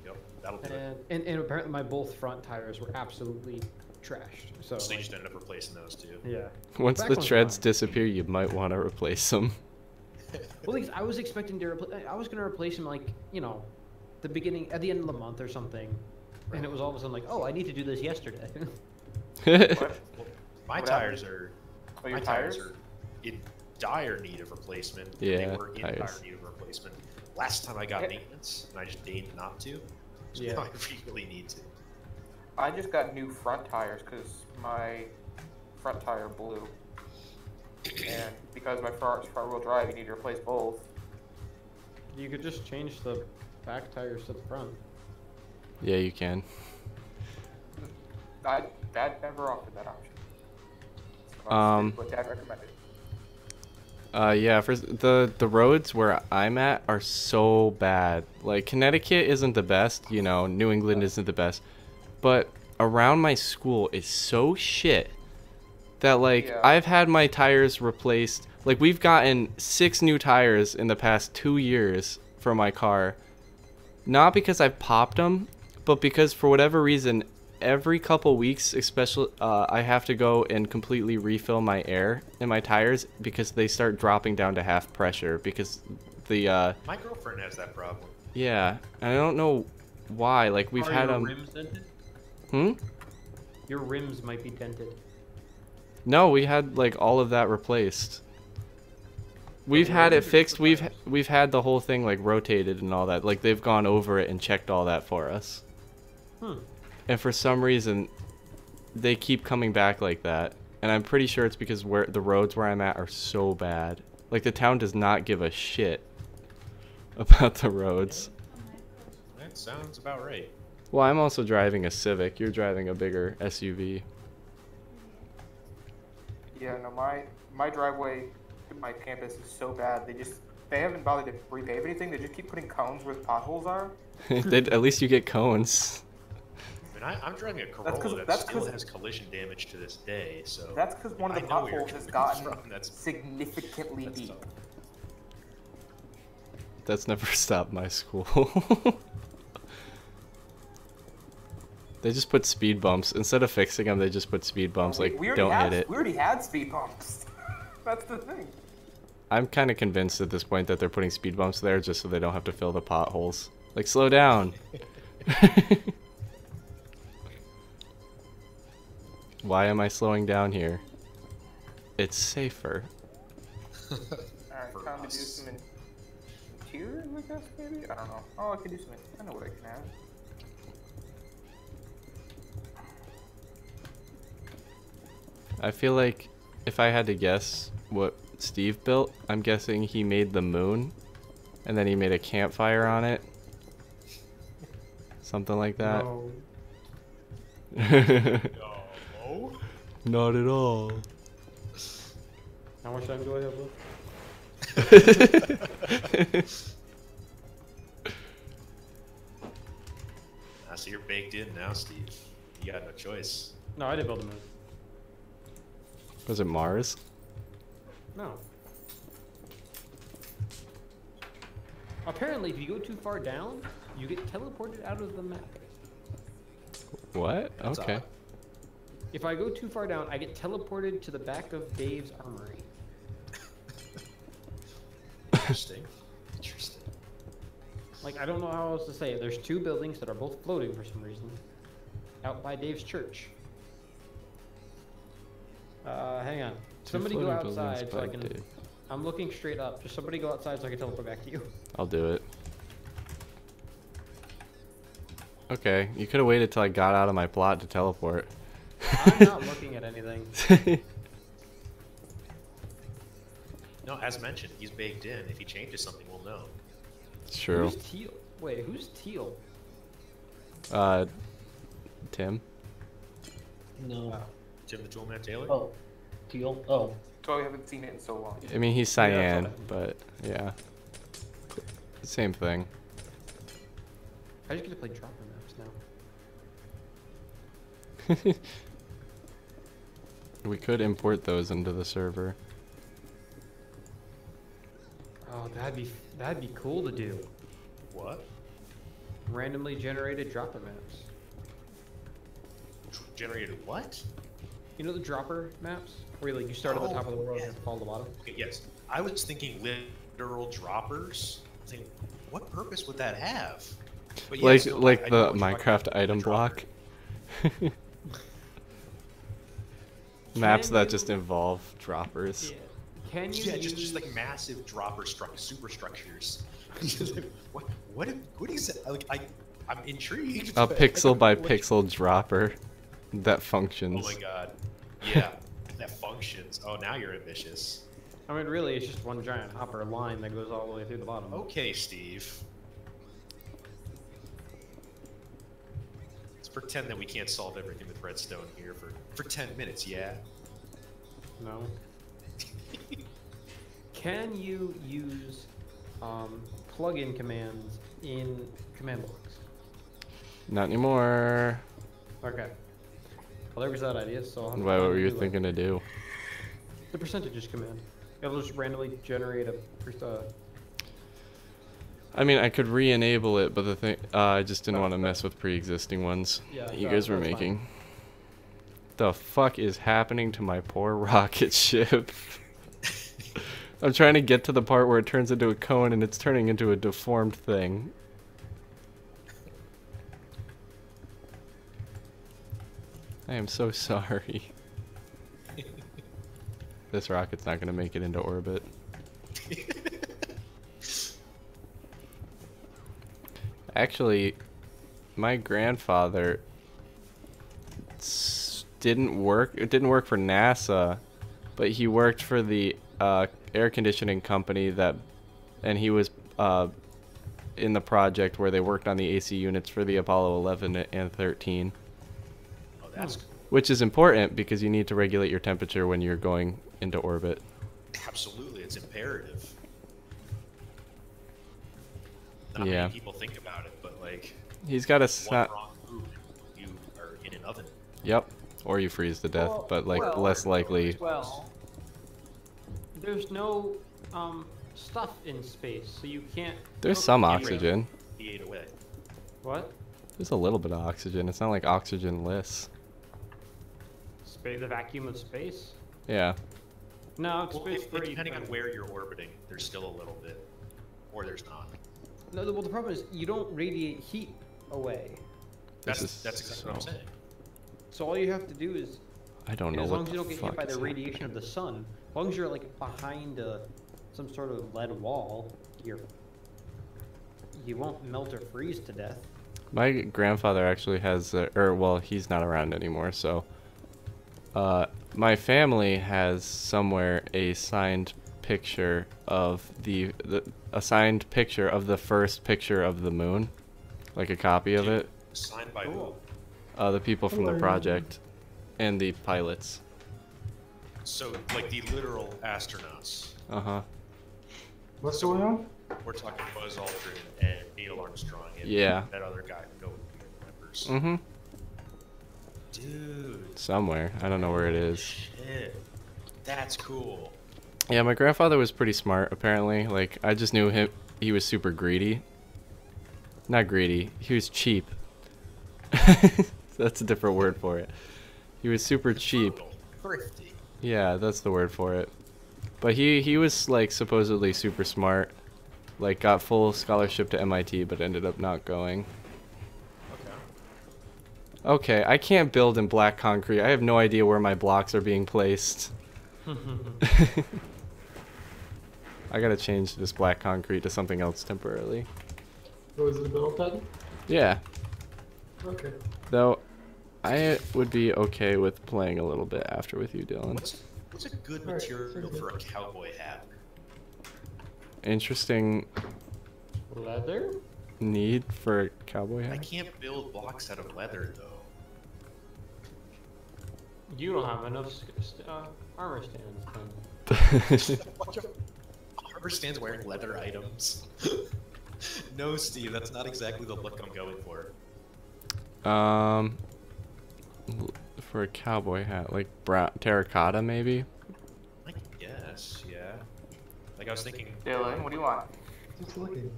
Yep, that'll do it. and apparently my both front tires were absolutely trashed. So, So you like, just ended up replacing those two. yeah. Once Back the one's treads fine. disappear, you might want to replace them. Well, because I was expecting to I was gonna replace them like at the end of the month or something, and it was all of a sudden like, oh, I need to do this yesterday. What? Well, my What tires happened? are Oh, your my tires tires? are in dire need of replacement. Yeah, they were in tires. dire need of replacement last time I got Yeah. maintenance, and I just deigned not to. So Yeah. now I really need to. I just got new front tires because my front tire blew. And because my front-wheel drive, you need to replace both. You could just change the back tires to the front. Yeah, you can. Dad never offered that option. So what Dad recommended. Yeah, for the roads where I'm at are so bad. Like Connecticut isn't the best, you know, New England isn't the best, but around my school is so shit that like Yeah. I've had my tires replaced. Like we've gotten 6 new tires in the past 2 years for my car. Not because I've popped them, but because for whatever reason every couple weeks, especially, I have to go and completely refill my air in my tires because they start dropping down to half pressure because the My girlfriend has that problem. yeah, and I don't know why. Like we've Are had your them. rims dented? Hmm. Your rims might be dented. No, we had like all of that replaced. We've why had did it you fixed. put We've tires? we've had the whole thing like rotated and all that. Like they've gone over it and checked all that for us. And for some reason, they keep coming back like that. And I'm pretty sure it's because where the roads where I'm at are so bad. Like the town does not give a shit about the roads. That sounds about right. Well, I'm also driving a Civic. You're driving a bigger SUV. Yeah, no, my driveway to my campus is so bad. They haven't bothered to repave anything. They just keep putting cones where the potholes are. At least you get cones. I mean, I'm driving a Corolla that still has collision damage to this day, so... That's because one of the I know where you're potholes has coming gotten from. That's significantly deep. tough. That's never stopped my school. They just put speed bumps. Instead of fixing them, they just put speed bumps. Like, don't hit it. We already had speed bumps. That's the thing. I'm kind of convinced at this point that they're putting speed bumps there just so they don't have to fill the potholes. Like, slow down. Why am I slowing down here? It's safer. Alright, For time to do us. some interiors, I guess, maybe? I don't know. Oh, I can do some... I know what I can add. I feel like if I had to guess what Steve built, I'm guessing he made the moon and then he made a campfire on it. Something like that. No. No. Not at all. How much time do I have left? So you're baked in now, Steve. You got no choice. No, I didn't build a moon. Was it Mars? No. Apparently, if you go too far down, you get teleported out of the map. What? That's Okay. odd. If I go too far down, I get teleported to the back of Dave's armory. Interesting. Interesting. Like, I don't know how else to say it. There's 2 buildings that are both floating for some reason. Out by Dave's church. Hang on. Somebody go Floating buildings outside so I by can... Dave. I'm looking straight up. Just somebody go outside so I can teleport back to you. I'll do it. Okay, you could have waited till I got out of my plot to teleport. I'm not looking at anything. No, as mentioned, he's baked in. If he changes something, we'll know. It's true. Who's Teal? Wait, who's Teal? Tim? No. Tim the Toolman Taylor? Oh. Teal? Oh. So I haven't seen it in so long. I mean, he's Yeah, that's cyan, all. but yeah. Same thing. I just get to play dropper maps now. We could import those into the server. Oh, that'd be cool to do. What? Randomly generated dropper maps. Generated what? You know the dropper maps? Where like you start at the top of the world yeah. and fall to the bottom? Okay, yes. I was thinking literal droppers. I was thinking, what purpose would that have? But Like yes, no, like I know the what you're talking Minecraft about, item the dropper. block. Maps Can that you- just involve droppers. Yeah. Can you Yeah, use... just like massive dropper superstructures. Just like, what is it? Like I'm intrigued. A but pixel by what- pixel dropper that Oh functions. my god. Yeah, that functions. Oh, now you're ambitious. I mean, really, it's just one giant hopper line that goes all the way through the bottom. Okay, Steve. Let's pretend that we can't solve everything with redstone here for 10 minutes, yeah? No. Can you use plug-in commands in command blocks? Not anymore. Okay. Well, there was that idea, so I'll have to What find were you do, like, thinking to do? the percentages command. It'll just randomly generate a I mean, I could re-enable it, but the thing, I just didn't want to mess with pre-existing ones Yeah, that you no, guys were that's fine. making. The fuck is happening to my poor rocket ship? I'm trying to get to the part where it turns into a cone and it's turning into a deformed thing. I am so sorry. This rocket's not going to make it into orbit. Actually, my grandfather didn't work. It didn't work for NASA, but he worked for the air conditioning company that, and he was in the project where they worked on the AC units for the Apollo 11 and 13. Oh, that's cool. Which is important because you need to regulate your temperature when you're going into orbit. Absolutely, it's imperative. Not Yeah. many people think about it, but like He's got a one wrong move, you are in an oven. Yep. Or you freeze to death, Well, but like well, less likely. Well, there's no stuff in space, so you can't. There's cook some it. oxygen. He ate away. What? There's a little bit of oxygen. It's not like oxygenless. The vacuum of space? Yeah. No, it's Well, space pretty. depending on where you're orbiting, there's still a little bit, or there's not. No, well, the problem is you don't radiate heat away. That's This is exactly what I'm so- saying. So all you have to do is, I don't know as what long as you the don't get fuck hit by is the radiation happening. of the sun, as long as you're like behind some sort of lead wall, you won't melt or freeze to death. My grandfather actually has, well, he's not around anymore, so. My family has somewhere a signed picture of a signed picture of the first picture of the moon, like a copy of it. Signed by Cool. The people from the project, and the pilots. who? So, like the literal astronauts. Uh huh. What's going on? We're talking Buzz Aldrin and Neil Armstrong and Yeah. that other guy who nobody remembers. Mm-hmm. Dude. Somewhere. I don't know where it is. Shit. That's cool. Yeah, my grandfather was pretty smart, apparently. Like, I just knew him. He was super greedy. Not greedy. He was cheap. That's a different word for it. He was super cheap. Frugal. Thrifty. Yeah, that's the word for it. But he was, like, supposedly super smart. Like, got full scholarship to MIT, but ended up not going. Okay. Okay, I can't build in black concrete. I have no idea where my blocks are being placed. I gotta change this black concrete to something else temporarily. Oh, is it a build then? Yeah, Okay. though I would be okay with playing a little bit after with you, Dylan. What's a good Alright, material sounds good. for a cowboy hat? Interesting Leather? need for a cowboy I hat. can't build blocks out of leather though. You don't have enough armor stands. Then. A bunch of armor stands wearing leather items. No, Steve, that's not exactly the look I'm going for. For a cowboy hat, like brown terracotta maybe. I guess, yeah. Like I was thinking Dylan, what do you want? Just looking.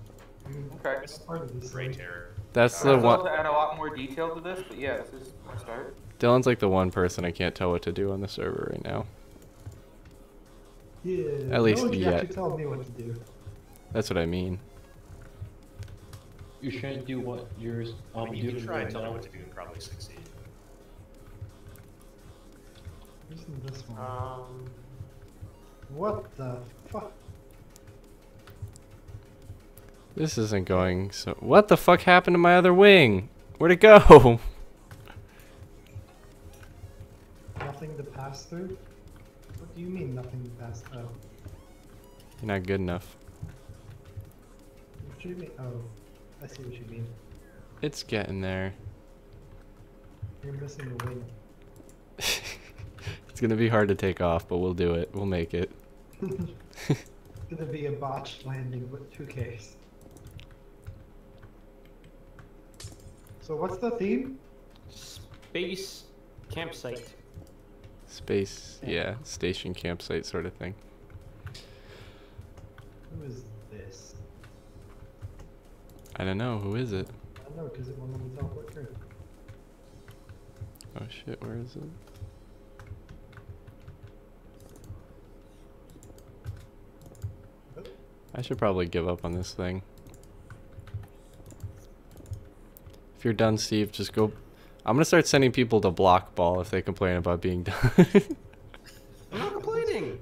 Okay. It's part of this gray thing. terror. That's I the was one. able to add a lot more detail to this, but yeah, this is my start. Dylan's like the one person I can't tell what to do on the server right now. Yeah. At least no one can yet. actually tell me what to do. That's what I mean. You shouldn't do what you're I mean, you doing can try and right tell me now. what to do and probably succeed. Where's this one? What the fuck? This isn't going so. What the fuck happened to my other wing? Where'd it go? Nothing to pass through? What do you mean nothing to pass through? Oh. You're not good enough. What do you mean? Oh. I see what you mean. It's getting there. You're missing the wing. It's gonna be hard to take off, but we'll do it. We'll make it. It's gonna be a botched landing, but who cares? So what's the theme? Space campsite. Space, yeah, station campsite sort of thing. Who is this? I don't know. Who is it? I don't know, because it won't let me teleport through. Oh shit, where is it? I should probably give up on this thing. If you're done, Steve, just go. I'm gonna start sending people to block ball if they complain about being done. I'm not complaining.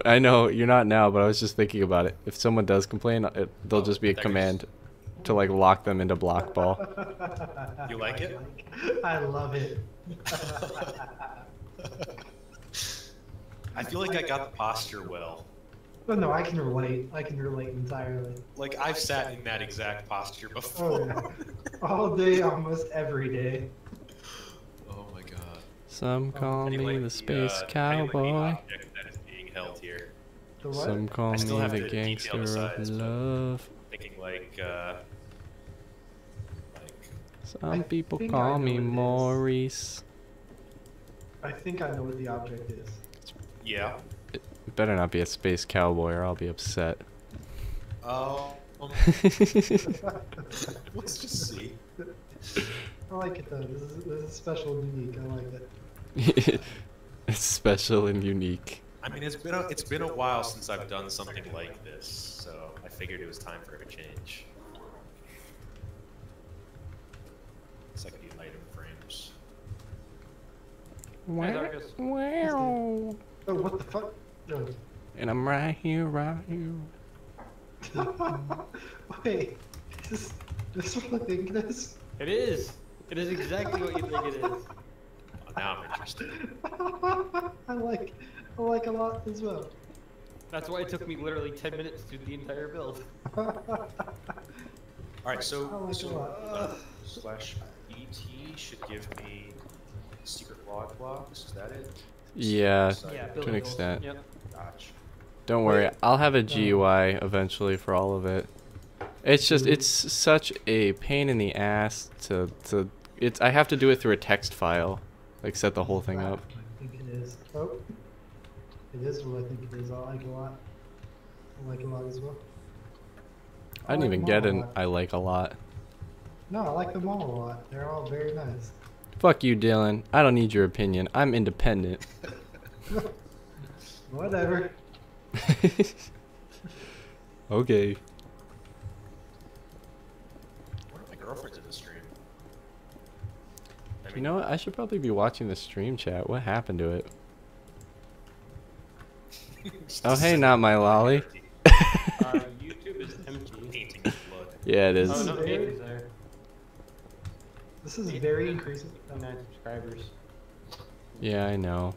I know you're not now, but I was just thinking about it. If someone does complain, there'll just be a command to like lock them into block ball. You like it? I love it. I feel like I got the posture well. But no, I can relate. I can relate entirely. Like I've sat in that exact posture before. Oh yeah. All day, almost every day. Oh my god. Some call Anyway, me the space anyway, the cowboy. object that is being held here. The what? Some call I me still have the to detail gangster the of size, but- love. Thinking like Some people think call I know me what it is. Maurice. I think I know what the object is. yeah. It better not be a space cowboy or I'll be upset. Let's just see. I like it though. This is special and unique. I like it. It's special and unique. I mean, it's been a while since I've done something like this, so I figured it was time for a change. Second item frames. Darkus. Wow. Oh, what the fuck? No. And I'm right here, right here. Wait, is this what I think it is? It is. It is exactly what you think it is. Oh, now I'm interested. I like a lot as well. That's why it took me literally 10 minutes to do the entire build. All right, I so like a lot. slash ET should give me secret log blocks. Is that it? Yeah, Yeah, to building an goals. extent. Yep. Gotcha. Don't worry, Wait. I'll have a GUI eventually for all of it. It's just, it's such a pain in the ass I have to do it through a text file. Like set the whole thing up. I think it is. Oh, it is what I think it is. I like it a lot. I like it a lot as well. I didn't like even them get all a an lot. I like a lot. No, I like them all a lot. They're all very nice. Fuck you, Dylan. I don't need your opinion. I'm independent. Whatever. Okay. One of my girlfriends in the stream. I You mean, know what? I should probably be watching the stream chat. What happened to it? Oh, hey, not my lolly. YouTube is empty. Painting with blood. Yeah, it is. Oh, no, Very- Gabe is there. This is very increasing. 9 subscribers. Yeah, I know.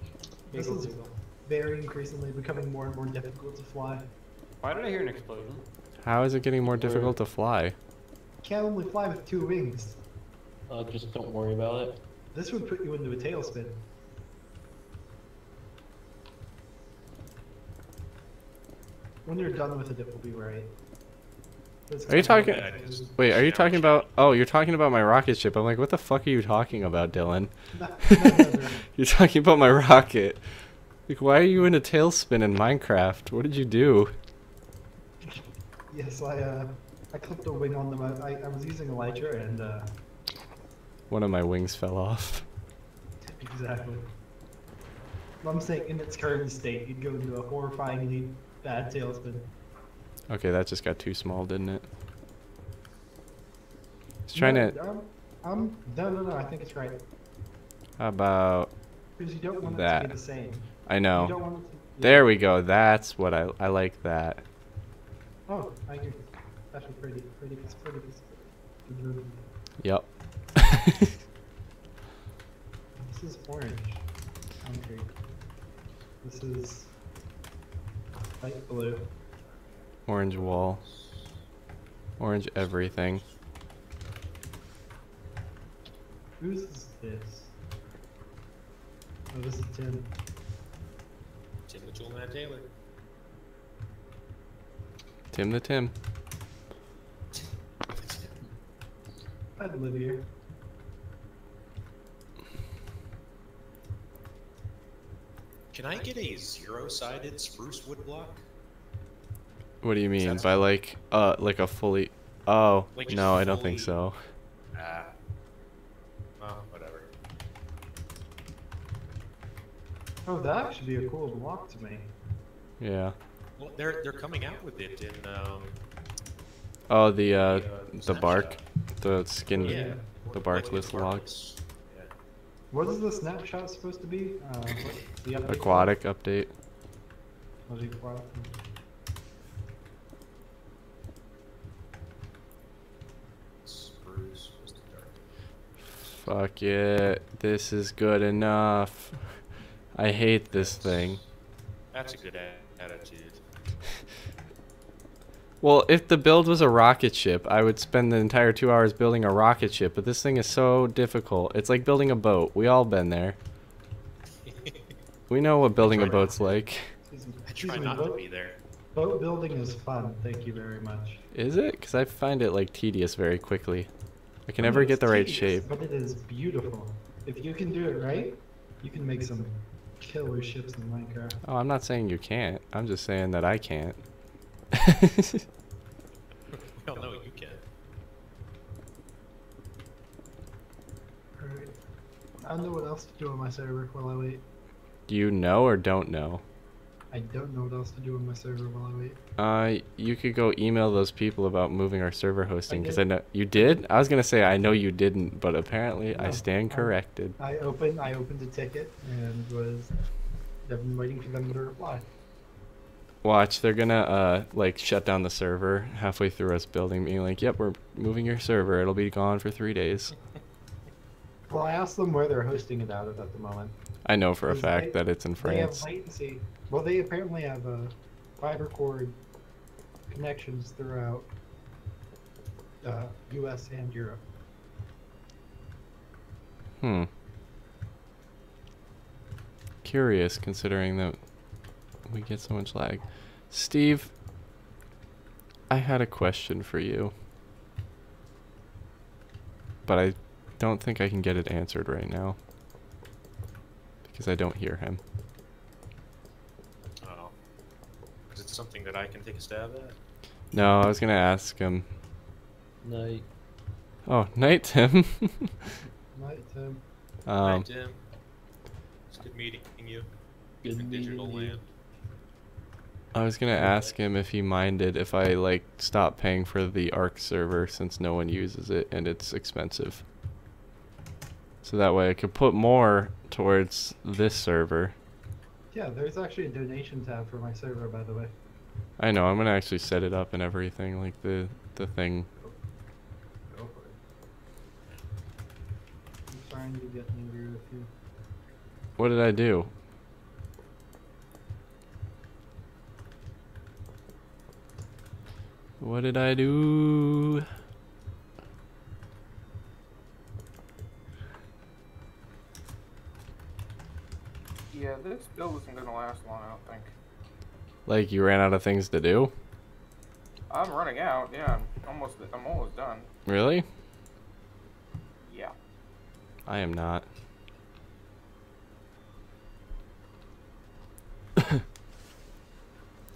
This Giggle, is giggle. very increasingly becoming more and more difficult to fly. Why did I hear an explosion? How is it getting more difficult to fly? Can't only fly with 2 wings. Just don't worry about it. This would put you into a tailspin. When you're done with it, it will be right. It's Are you kind of talking- like- I just- Wait, are you talking about? Oh, you're talking about my rocket ship. I'm like, what the fuck are you talking about, Dylan? No, no. You're talking about my rocket. Like, why are you in a tailspin in Minecraft? What did you do? Yes, I clipped a wing on them. I was using Elytra and, One of my wings fell off. exactly. I'm saying in its current state, you'd go into a horrifyingly bad tailspin. Okay, that just got too small, didn't it? It's trying to. No, I think it's right. How about Because you don't want it to that. be the same. I You know. don't want it There we go. That's what I like that. Oh, I agree. That's pretty. It's pretty. Yep. This is orange. Concrete. This is light blue. Orange wall. Orange everything. Whose is this? Oh, this is Tim. Tim the Tool Man Taylor. Tim the Tim. I'd live here. Can I get a 0-sided spruce wood block? What do you mean Sounds by like a fully? Oh Like just no, I don't think fully- so. Ah. Well, whatever. Oh, that should be a cool block to me. Yeah. Well, they're coming out with it in Oh, the bark, Snapshot. the skin, Yeah. the Like barkless the log. barkless. Yeah. What is the snapshot supposed to be? What's the update? Aquatic update. Oh, the aquatic. Spruce was the dark. Fuck it. This is good enough. I hate this thing. That's a good attitude. Well, if the build was a rocket ship, I would spend the entire 2 hours building a rocket ship, but this thing is so difficult. It's like building a boat. We all been there. We know what building a boat's like. I try not to be there. Boat building is fun. Thank you very much. Is it? Because I find it like tedious very quickly. I can I never know get it's the right tedious, shape. But it is beautiful. If you can do it right, you can make some killer ships in Minecraft. Oh, I'm not saying you can't. I'm just saying that I can't. We all know you can. Alright. I don't know what else to do on my server while I wait. Do you know or don't know? I don't know what else to do on my server while I wait. You could go email those people about moving our server hosting because I did. know you did. I was gonna say I know you didn't, but apparently I No, stand I- corrected. I opened a ticket and I've been waiting for them to reply. Watch, they're gonna like shut down the server halfway through us building, being like, "Yep, we're moving your server. It'll be gone for 3 days." Well, I asked them where they're hosting it out of at the moment. I know for a Because fact they- that it's in They have France. latency. Well, they apparently have fiber cord connections throughout U.S. and Europe. Hmm. Curious, considering that we get so much lag. Steve, I had a question for you, but I don't think I can get it answered right now because I don't hear him. Oh. Is it something that I can take a stab at? No, I was gonna ask him. Night. Oh, night, Tim. Right, Hi, Tim. It's good meeting you. Good in digital meeting you. land. I was gonna ask him if he minded if I like stop paying for the Arc server since no one uses it and it's expensive. So that way I could put more towards this server. Yeah, there's actually a donation tab for my server, by the way. I know, I'm gonna actually set it up and everything, like the thing. Go for it. I'm trying to get angry with you. What did I do? What did I do? Yeah, this build isn't gonna last long, I don't think. Like you ran out of things to do? I'm running out. Yeah, I'm almost done. Really? Yeah. I am not.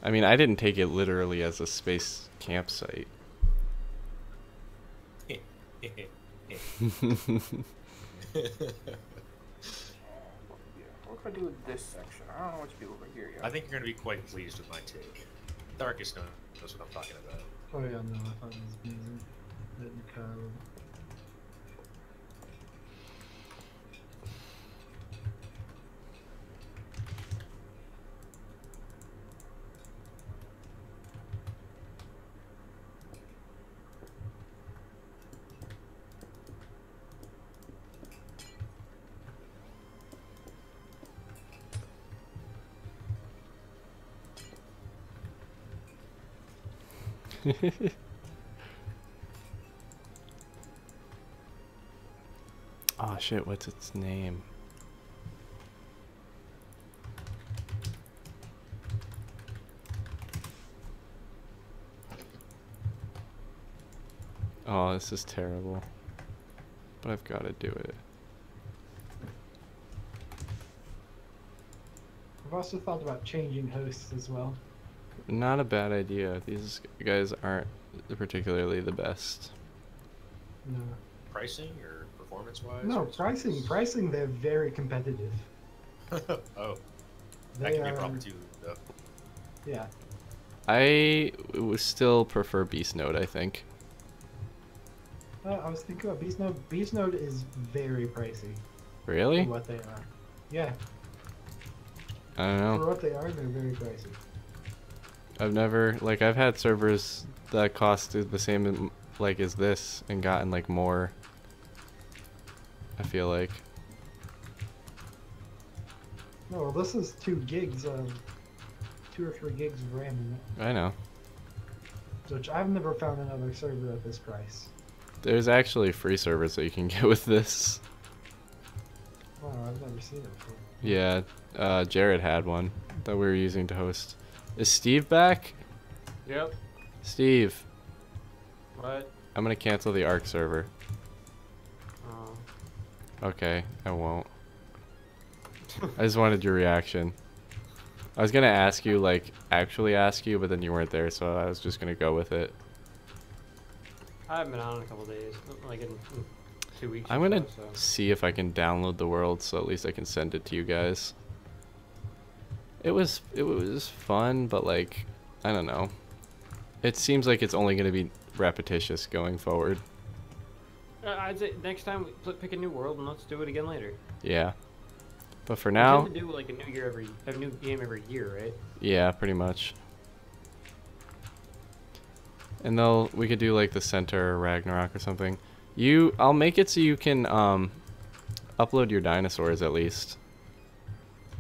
I mean, I didn't take it literally as a space campsite. Yeah. What can I do with this section? I don't know what to do over here yet. I think you're going to be quite pleased with my take. Darkest knows what I'm talking about. Oh yeah, no, I thought it was amazing. Oh shit, what's its name? Oh, this is terrible. But I've got to do it. I've also thought about changing hosts as well. Not a bad idea. These guys aren't particularly the best. No. Pricing or performance-wise? No, or pricing, they're very competitive. Oh, that They can be a are, problem too, though. yeah. I would still prefer Beast Node, I think. I was thinking about Beast Node. Beast Node is very pricey Really? for what they are. Yeah, I don't know. for what they are, they're very pricey. I've never, like, I've had servers that cost the same, like, as this and gotten, like, more. I feel like. No, well, this is 2 gigs of 2 or 3 gigs of RAM in it, I know. which I've never found another server at this price. There's actually free servers that you can get with this. Wow, I've never seen it before. Yeah, Jared had one that we were using to host. Is Steve back? Yep. Steve, What? I'm gonna cancel the Ark server. Oh. Okay, I won't. I just wanted your reaction. I was gonna ask you, like, actually ask you, but then you weren't there, so I was just gonna go with it. I haven't been on in a couple days, like in 2 weeks. I'm or gonna so. see if I can download the world, so at least I can send it to you guys. It was fun, but, like, I don't know. It seems like it's only gonna be repetitious going forward. I'd say next time we pick a new world and let's do it again later. Yeah. But for We now, tend to do like a new game every year, right? yeah, pretty much. And we could do like the Center or Ragnarok or something. I'll make it so you can upload your dinosaurs at least.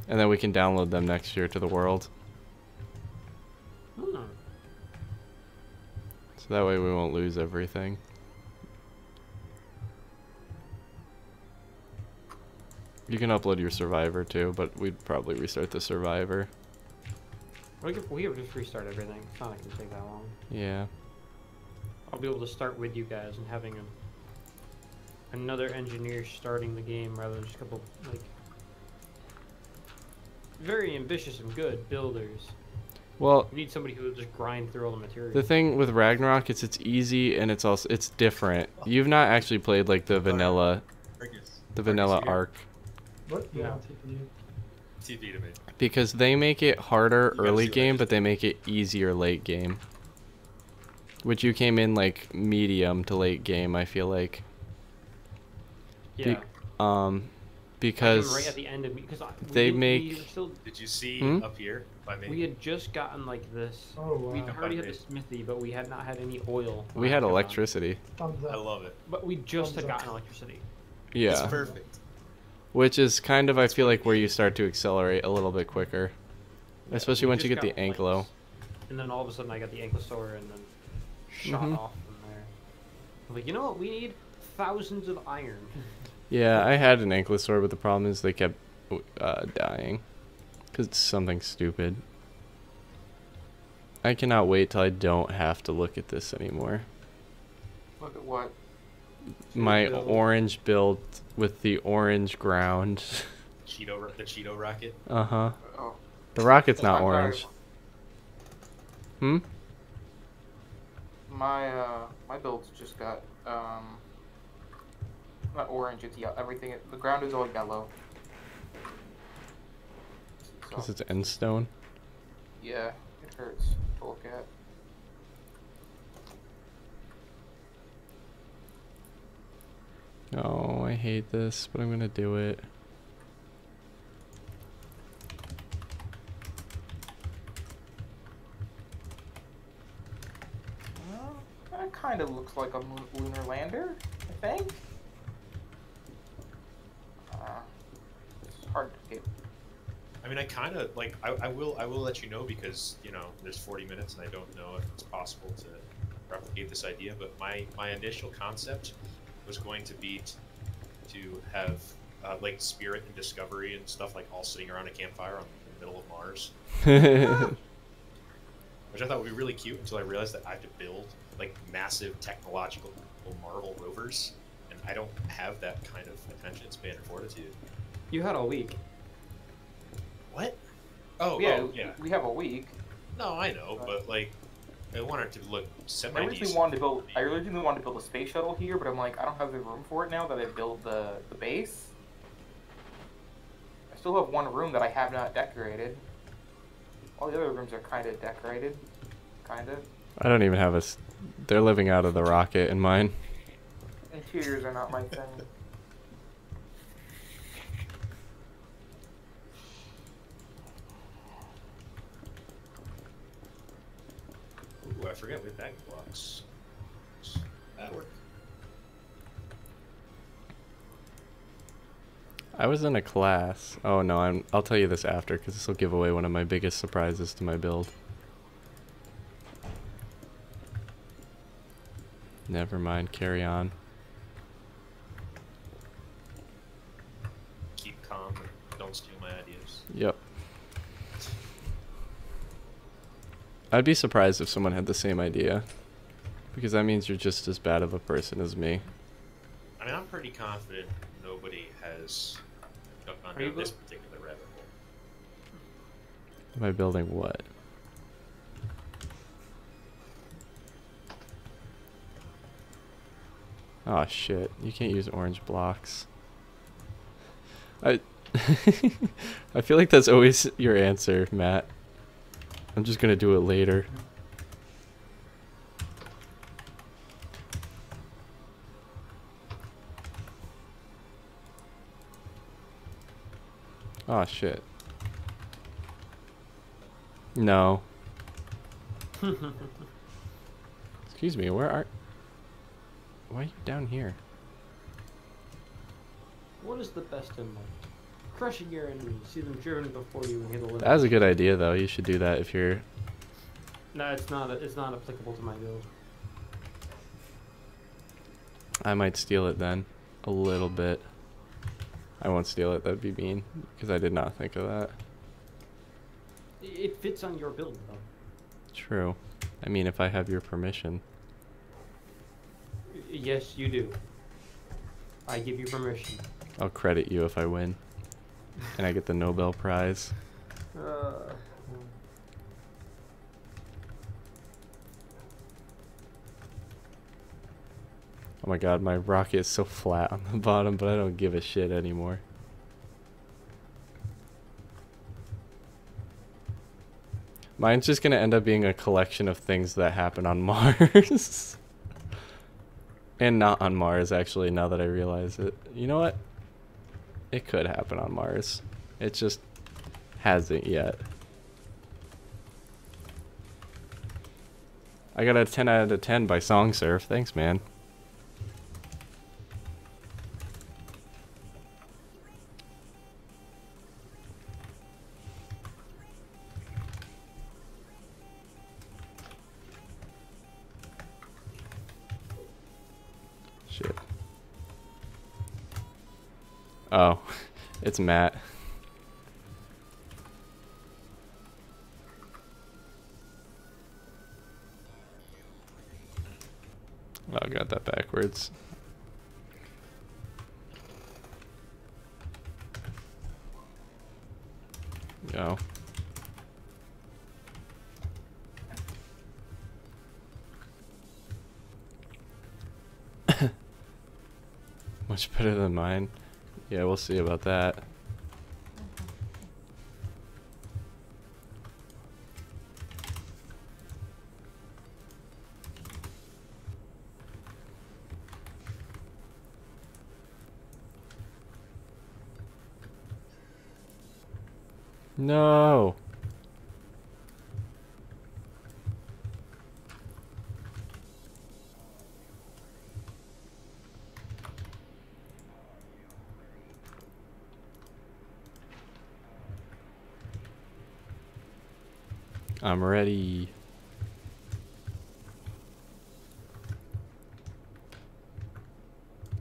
And then we can download them next year to the world. Hmm. So that way we won't lose everything. You can upload your Survivor too, but we'd probably restart the Survivor. We could just restart everything. It's not like it can take that long. Yeah. I'll be able to start with you guys and having another engineer starting the game rather than just a couple like very ambitious and good builders. Well, We need somebody who will just grind through all the materials. the thing with Ragnarok is it's easy and it's different. You've not actually played like the vanilla Here. Ark. What? Yeah, No. I'll take you. TV to me. Because they make it harder You gotta early see what I game, just but they make it easier late game. Which you came in like medium to late game, I feel like. yeah. Um, I came because right at the end of because they we make- were still, Did you see Hmm? up here by me? we had just gotten like this. Oh, wow. We already had the Okay. smithy, but we had not had any oil. we when had I got on. electricity. Thumbs I up. love it. But we just had Thumbs up. gotten electricity. It's Yeah. perfect. Which is kind of, I feel like, where you start to accelerate a little bit quicker. Yeah, Especially we once you just get the got Anglo. lights. And then all of a sudden I got the Ankylosaur and then shot Mhm. off from there. I'm like, you know what? We need thousands of iron. Yeah, I had an Ankylosaur, but the problem is they kept dying. Because it's something stupid. I cannot wait till I don't have to look at this anymore. Look at what? My build. orange build with the orange ground. The Cheeto rocket. Uh-huh. Oh, The rocket's not I'm sorry. orange. Hmm? My build's just got not orange. It's yellow. Everything. The ground is all yellow. Because So, it's end stone. yeah, it hurts to look at. Oh, I hate this, but I'm gonna do it. That kind of looks like a lunar lander, I think. It's hard to get. I mean, I kind of like. I will let you know because you know there's 40 minutes and I don't know if it's possible to replicate this idea. But my initial concept was going to be to have like Spirit and Discovery and stuff like all sitting around a campfire in the middle of Mars, which I thought would be really cute until I realized that I have to build like massive technological Marvel rovers, and I don't have that kind of attention span or fortitude. You had a week. What? Oh, Yeah, oh, yeah. we have a week. No, I know, but like, I want it to look I semi originally decent. wanted to build. I originally wanted to build a space shuttle here, but I'm like, I don't have the room for it now that I build the base. I still have one room that I have not decorated. All the other rooms are kind of decorated, kind of. I don't even have a. They're living out of the rocket in mine. Interiors are not my thing. Ooh, I forget we have bag blocks. That work. I was in a class. Oh no, I'll tell you this after because this will give away one of my biggest surprises to my build. Never mind, carry on. Keep calm. Don't steal my ideas. Yep. I'd be surprised if someone had the same idea. Because that means you're just as bad of a person as me. I mean, I'm pretty confident nobody has gone Are you down this particular rabbit hole. Am I building what? Oh shit, you can't use orange blocks. I I feel like that's always your answer, Matt. I'm just gonna do it later. Oh shit. No. Excuse me, why are you down here? What is the best in life? Crushing your enemies, see them driven before you and hit a limit. That was a good idea though. You should do that if you're... No, it's not. It's not applicable to my build. I might steal it then. A little bit. I won't steal it, that'd be mean. Because I did not think of that. It fits on your build, though. True. I mean, if I have your permission. Yes, you do. I give you permission. I'll credit you if I win. And I get the Nobel Prize. Uh, Oh my god, my rocket is so flat on the bottom, but I don't give a shit anymore. Mine's just gonna end up being a collection of things that happen on Mars. And not on Mars, actually, now that I realize it. You know what? It could happen on Mars. It just hasn't yet. I got a 10 out of 10 by SongSurf. Thanks, man. Shit. Oh, it's Matt. Oh, I got that backwards. Go. Much better than mine. Yeah, we'll see about that. No. I'm ready.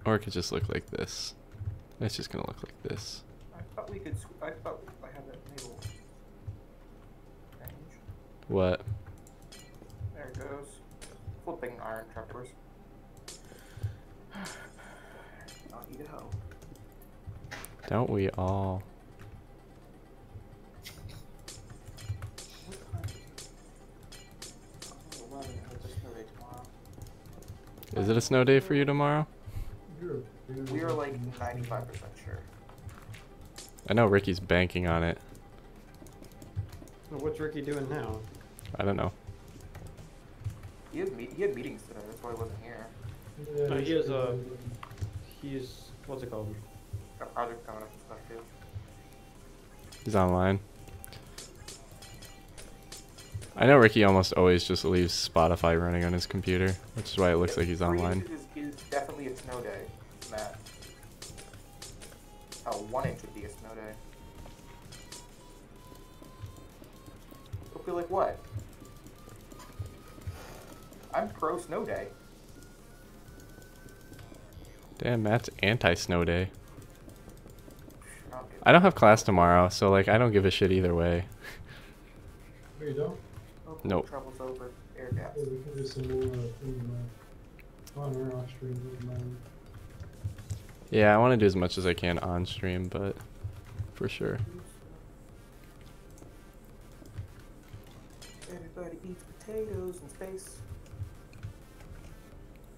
Or it could just look like this. It's just gonna look like this. I thought we could. I thought I had that middle range. What? There it goes. Flipping iron truckers. I'll eat a hoe. Don't we all? What time is it? 11. It's a snow day tomorrow. Is it a snow day for you tomorrow? We are like 95% sure. I know Ricky's banking on it. Well, what's Ricky doing now? I don't know. He had meetings today. That's why he wasn't here. Yeah, No, he has a. He's what's it called? Got projects coming up and stuff too. He's online. I know Ricky almost always just leaves Spotify running on his computer, which is why it looks like he's online. 3 inches is definitely a snow day, Matt. 1 inch would be a snow day. It'll be like what? I'm pro snow day. Damn, Matt's anti-snow day. I don't give I don't have class tomorrow, so like I don't give a shit either way. Here you go. Oh, Nope. Trouble's over. Air gaps. Yeah, we can do some more on our off stream. Yeah, I want to do as much as I can on stream, but for sure. Everybody eats potatoes in space.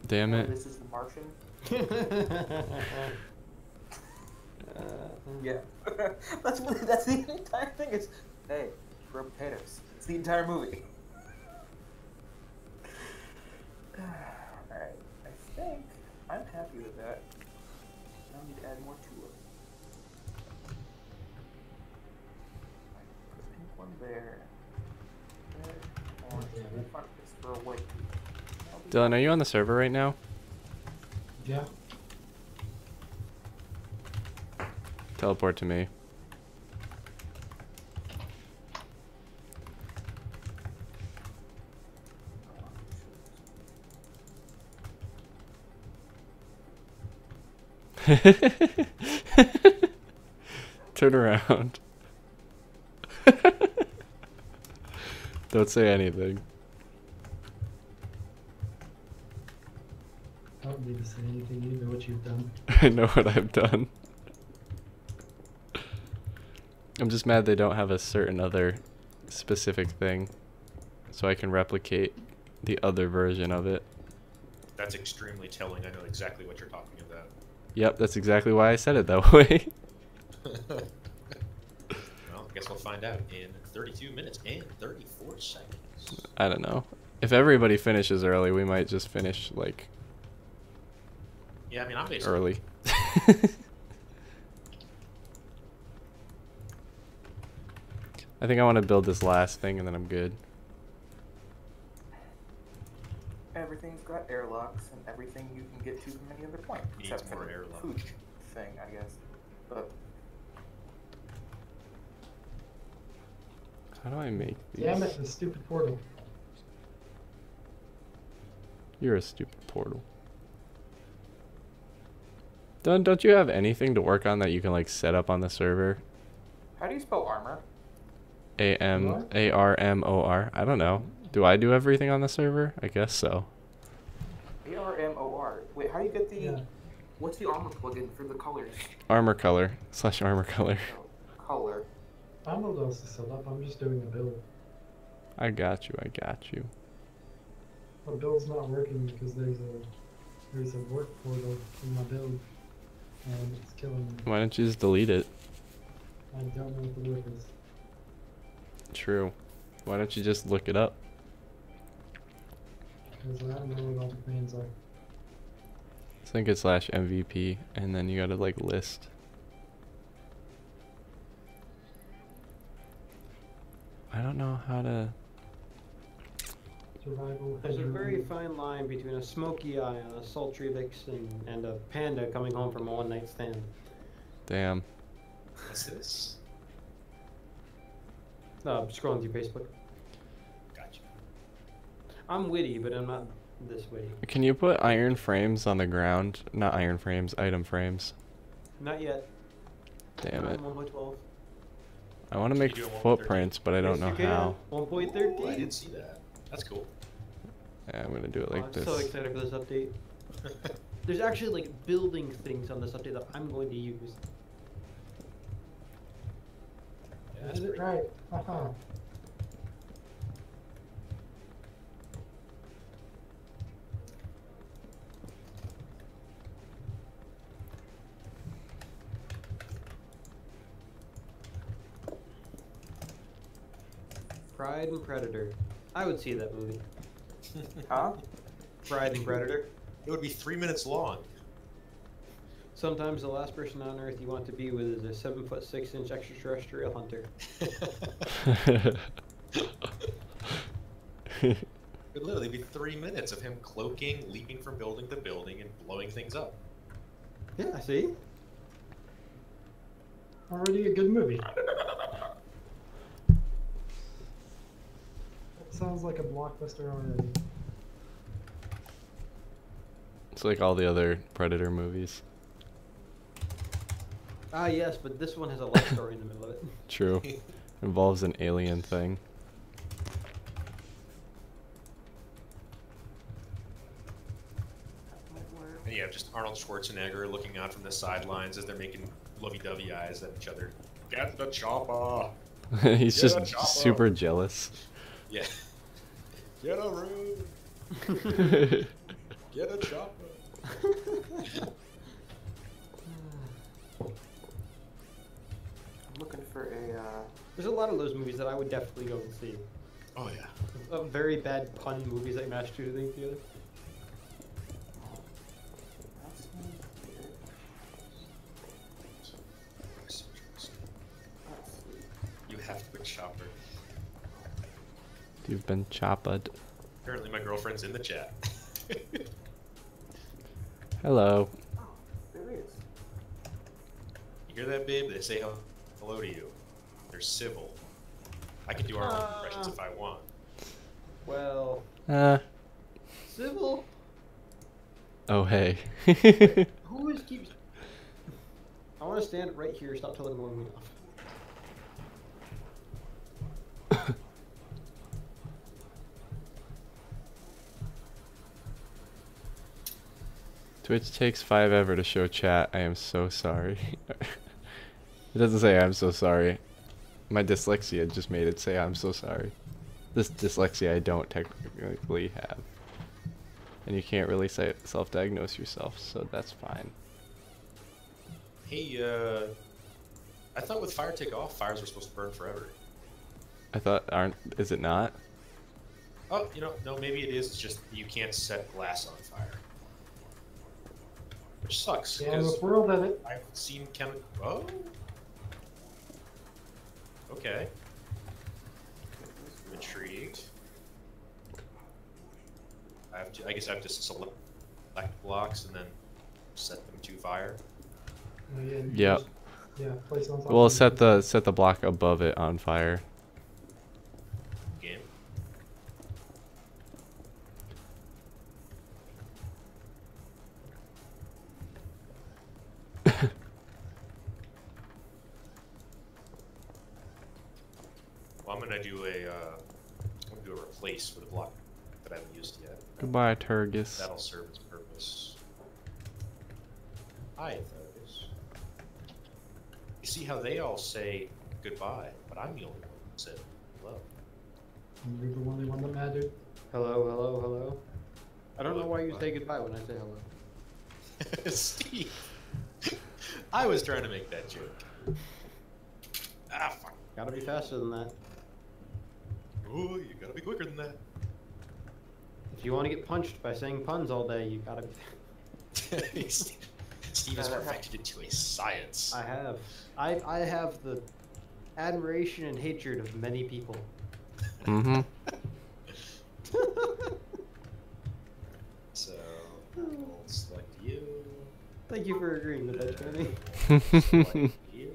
Damn Oh, it. this is the Martian. Yeah. that's the entire thing. It's hey, grow potatoes. It's the entire movie. Alright, I think I'm happy with that. I need to add more to it. Put a pink one there. Red, orange, and fuck this for a white. Dylan, are you on the server right now? Yeah. Teleport to me. Turn around. Don't say anything. I don't need to say anything. You know what you've done. I know what I've done. I'm just mad they don't have a certain other specific thing, so I can replicate the other version of it. That's extremely telling. I know exactly what you're talking about. Yep, that's exactly why I said it that way. Well, I guess we'll find out in 32 minutes and 34 seconds. I don't know. If everybody finishes early, we might just finish, like, Yeah, I mean, I'm basically... early. I think I want to build this last thing and then I'm good. Everything's got airlocks and everything you can get to from any other point. Needs Except more for the airlocks. food thing, I guess. But How do I make these? Damn it, the stupid portal. You're a stupid portal. Don't you have anything to work on that you can, like, set up on the server? how do you spell armor? ARMOR. I don't know. Do I do everything on the server? I guess so. ARMOR. Wait, how do you get the... Yeah. What's the armor plugin for the colors? Armor color / armor color. Oh, color. I don't know what else to set up. I'm just doing a build. I got you. I got you. My build's not working because there's a work portal in my build, and it's killing me. Why don't you just delete it? I don't know what the work is. True. Why don't you just look it up? Because I don't know what all the commands are. I think it's /MVP, and then you gotta, like, list. I don't know how to... Survival. There's a very fine line between a smoky eye on a sultry vixen and a panda coming home from a one-night stand. Damn. What's this? Scrolling through Facebook. I'm witty, but I'm not this witty. Can you put iron frames on the ground? Not iron frames, item frames. Not yet. Damn it. 1.12. I want to make you do it 1.13? footprints, but I don't Yes, know you can. how. 1.13. Oh, I didn't see that. That's cool. Yeah, I'm gonna do it Oh, like I'm this. so excited for this update. There's actually like building things on this update that I'm going to use. Yeah, I that's did it pretty right. Haha. Pride and Predator. I would see that movie. Huh? Pride and Predator. It would be 3 minutes long. Sometimes the last person on Earth you want to be with is a 7'6" extraterrestrial hunter. It would literally be 3 minutes of him cloaking, leaping from building to building, and blowing things up. Yeah, I see. Already a good movie. That sounds like a blockbuster already. It's like all the other Predator movies. Ah, yes, but this one has a love story in the middle of it. True. Involves an alien thing. And you have just Arnold Schwarzenegger looking out from the sidelines as they're making lovey-dovey eyes at each other. Get the chopper! He's Get just a chopper. super jealous. Yeah. Get a room! Get a chopper! I'm looking for a, There's a lot of those movies that I would definitely go and see. Oh yeah. Very bad pun movies that match two things together. You have to put chopper. You've been chopped. Apparently my girlfriend's in the chat. Hello. there is. You hear that, babe? They say hello to you. They're civil. I can do Arnold impressions if I want. Well, civil. Oh, hey. Who is keeps? I want to stand right here. Stop telling me me off. Twitch takes 5 ever to show chat. I am so sorry. It doesn't say I'm so sorry. My dyslexia just made it say I'm so sorry. This dyslexia I don't technically have. And you can't really say self-diagnose yourself, so that's fine. Hey, I thought with Fire Take Off, fires were supposed to burn forever. I thought, is it not? Oh, you know, no, maybe it is. It's just you can't set glass on fire. Which sucks, Yeah, in because this world of it. I've seen Oh. Okay. I'm intrigued. I guess I have to select blocks and then set them to fire. Yeah, you Yep. just- yeah, place it on top We'll of set it. the block above it on fire. Game. Well, I'm gonna do a replace for the block that I haven't used yet. Goodbye, Turgis. That'll serve its purpose. Hi, Fergus. You see how they all say goodbye, but I'm the only one who said hello. You're the only one that mattered. Hello, hello, hello. I don't know why you say goodbye when I say hello. Steve, I was trying to make that joke. Ah, fuck. Gotta be faster than that. Ooh, you gotta be quicker than that. If you want to get punched by saying puns all day, you gotta be. Steve has perfected it to a science. I have. I have the admiration and hatred of many people. Mm-hmm. So, I'll select you. Thank you for agreeing with that, Tony. Select you.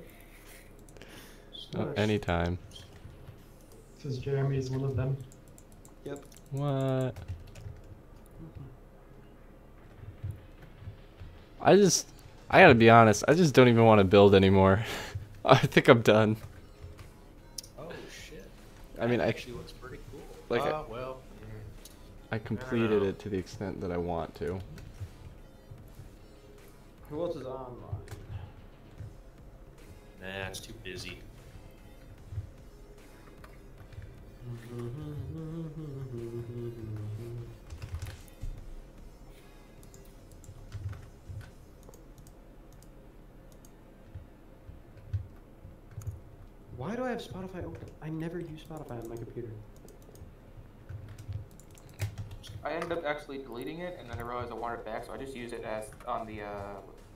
Anytime. Says Jeremy is one of them. Yep. What? I gotta be honest, I just don't even want to build anymore. I think I'm done. Oh shit. I mean, That I actually looks pretty cool. like, Well. I completed know. it to the extent that I want to. Who else is online? Nah, it's too busy. Why do I have Spotify open? I never use Spotify on my computer. I ended up actually deleting it, and then I realized I wanted it back, so I just use it as on the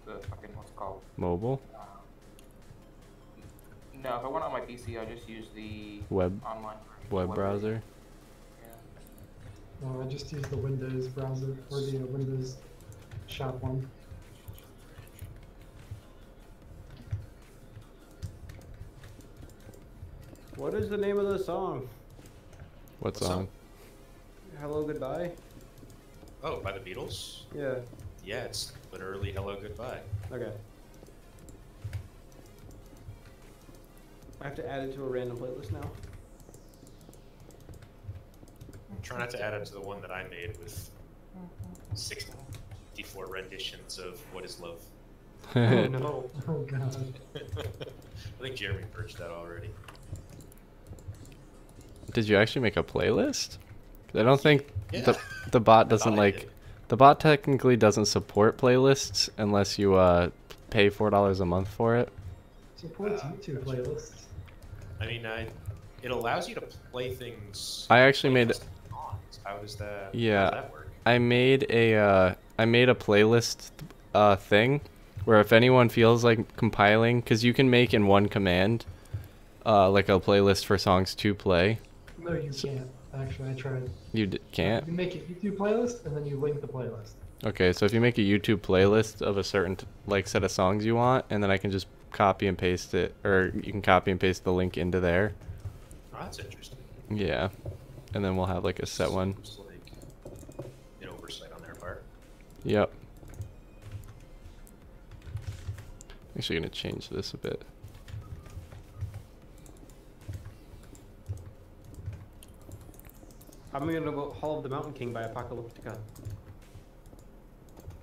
fucking what's it called? Mobile? No, if I want it on my PC, I just use the Web online web browser? Yeah. No, I just use the Windows browser or the Windows shop one. What is the name of the song? What What song? song? Hello, goodbye? Oh, by the Beatles? Yeah. Yeah, it's literally Hello Goodbye. Okay. I have to add it to a random playlist now. Try not to add it to the one that I made with 64 renditions of What Is Love. Oh no. Oh god. I think Jeremy purged that already. Did you actually make a playlist? 'Cause I don't think Yeah. the bot I doesn't thought I like did. the bot technically doesn't support playlists unless you pay $4 a month for it. Supports YouTube playlists. I mean, it allows you to play things. I actually play made custom songs. How does that? Yeah. How does that work? I made a playlist thing where if anyone feels like compiling, because you can make in one command like a playlist for songs to play. No, you can't. Actually, I tried. You can't? You make a YouTube playlist and then you link the playlist. Okay, so if you make a YouTube playlist of a certain like set of songs you want, and then I can just copy and paste it, or you can copy and paste the link into there. Oh, that's interesting. Yeah, and then we'll have like a set one. Seems like an oversight on their part. Yep. Actually gonna change this a bit. I'm gonna go Hall of the Mountain King by Apocalyptica.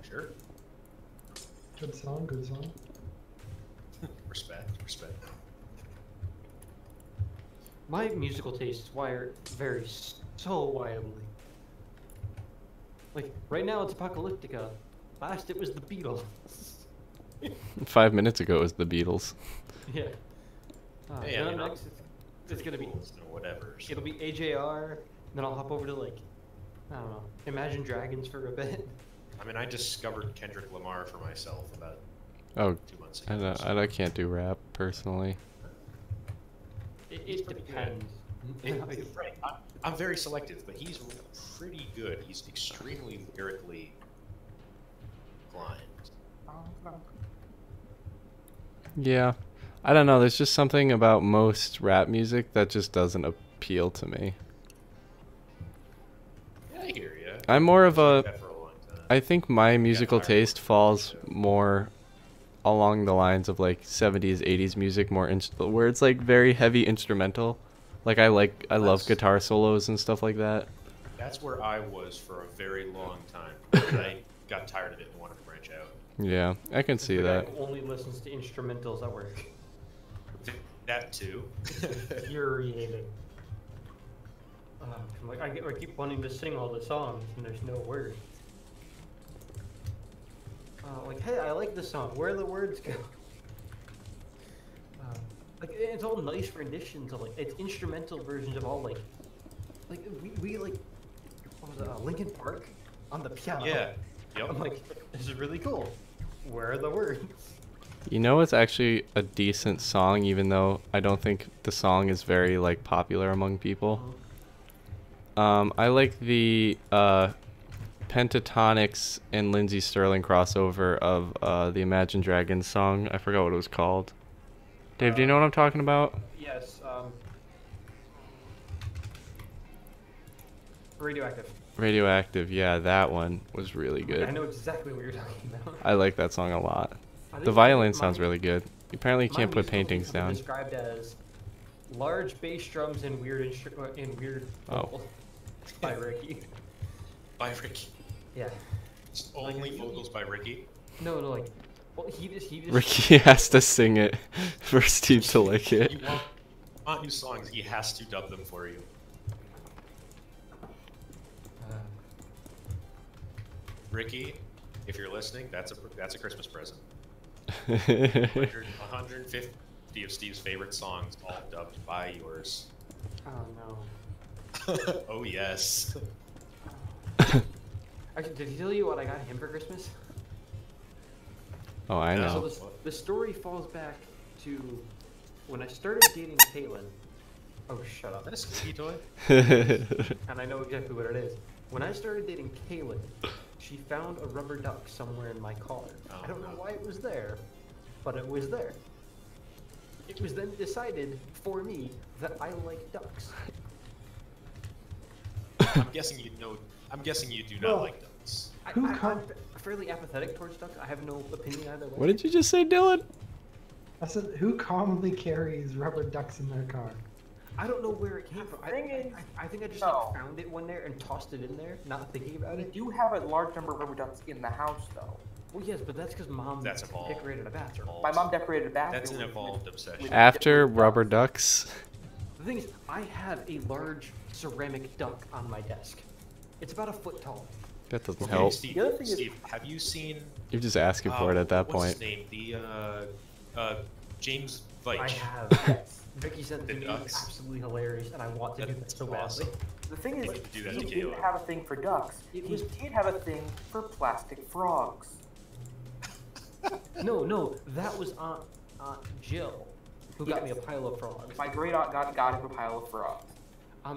Sure. Good song, good song. Respect. My musical tastes vary so wildly. Like, right now it's Apocalyptica. Last it was the Beatles. 5 minutes ago it was the Beatles. Yeah. Hey, Then I mean, next it's gonna be, Cool, it's no whatever. so- it'll be AJR, then I'll hop over to like, I don't know, Imagine Dragons for a bit. I mean, I discovered Kendrick Lamar for myself about Oh, 2 months I ago. don't, I can't do rap personally. It depends. Right. I'm very selective, but he's pretty good. He's extremely lyrically inclined. Yeah, I don't know. There's just something about most rap music that just doesn't appeal to me. Yeah, I hear you. I'm more of a. That for a long time. I think my musical tired taste of it, falls so. more along the lines of like 70s, 80s music, more where it's like very heavy instrumental. Like I love That's- guitar solos and stuff like that. That's where I was for a very long time. But I got tired of it and wanted to branch out. Yeah, I can see The guy that. who only listens to instrumentals at work. That too. Infuriating. Like I keep wanting to sing all the songs and there's no words. Like, hey, I like this song. Where the words go? Like it's all nice renditions of like it's instrumental versions of all like we like what was it, Linkin Park on the piano. Yeah. Yep. I'm like, this is really cool. Where are the words? You know, it's actually a decent song, even though I don't think the song is very like popular among people. I like the Pentatonics and Lindsey Sterling crossover of the Imagine Dragons song. I forgot what it was called. Dave, do you know what I'm talking about? Yes. Radioactive. Radioactive, yeah, that one was really I good. know exactly what you're talking about. I like that song a lot. I The think violin my- sounds really good. Apparently you my can't put musical paintings has been down. Described as large bass drums and weird Oh. vocals by Ricky. By Ricky. Yeah. It's only vocals by Ricky. No, like, well, he just. Ricky has to sing it for Steve to like it. You want new songs, he has to dub them for you. Ricky, if you're listening, that's a Christmas present. 150 of Steve's favorite songs, all dubbed by yours. Oh no. Oh yes. Actually, did he tell you what I got him for Christmas? Oh, I No. So know. the story falls back to when I started dating Caitlin. Oh, shut up. Is that a squeaky toy? And I know exactly what it is. When I started dating Caitlin, she found a rubber duck somewhere in my car. Oh, I don't know no. why it was there, but it was there. It was then decided for me that I like ducks. I'm guessing you know. I'm guessing you do not Well, like ducks. I'm fairly apathetic towards ducks. I have no opinion either way. What did you just say, Dylan? I said, who commonly carries rubber ducks in their car? I don't know where it came from. thing is- I think I just No. like, found it one there and tossed it in there, not thinking about We it. do have a large number of rubber ducks in the house, though. Well, yes, but that's because mom That's evolved. decorated a bathroom. My mom decorated a bathroom. That's an with- evolved obsession. with After different rubber ducks. ducks. The thing is, I have a large ceramic duck on my desk. It's about a foot tall. That doesn't Okay, help. Steve, The other thing is- Steve, have you seen? You're just asking for it at that what's point. his name? The James I Veitch. have. Yes. Vicky sent The to me. ducks. It's absolutely hilarious, and I want to do that That's so awesome. badly. The thing is, Like to do that he to didn't Caleb. have a thing for ducks. He It was- did have a thing for plastic frogs. No, that was Aunt Jill, who got me a pile of frogs. My great aunt got him a pile of frogs.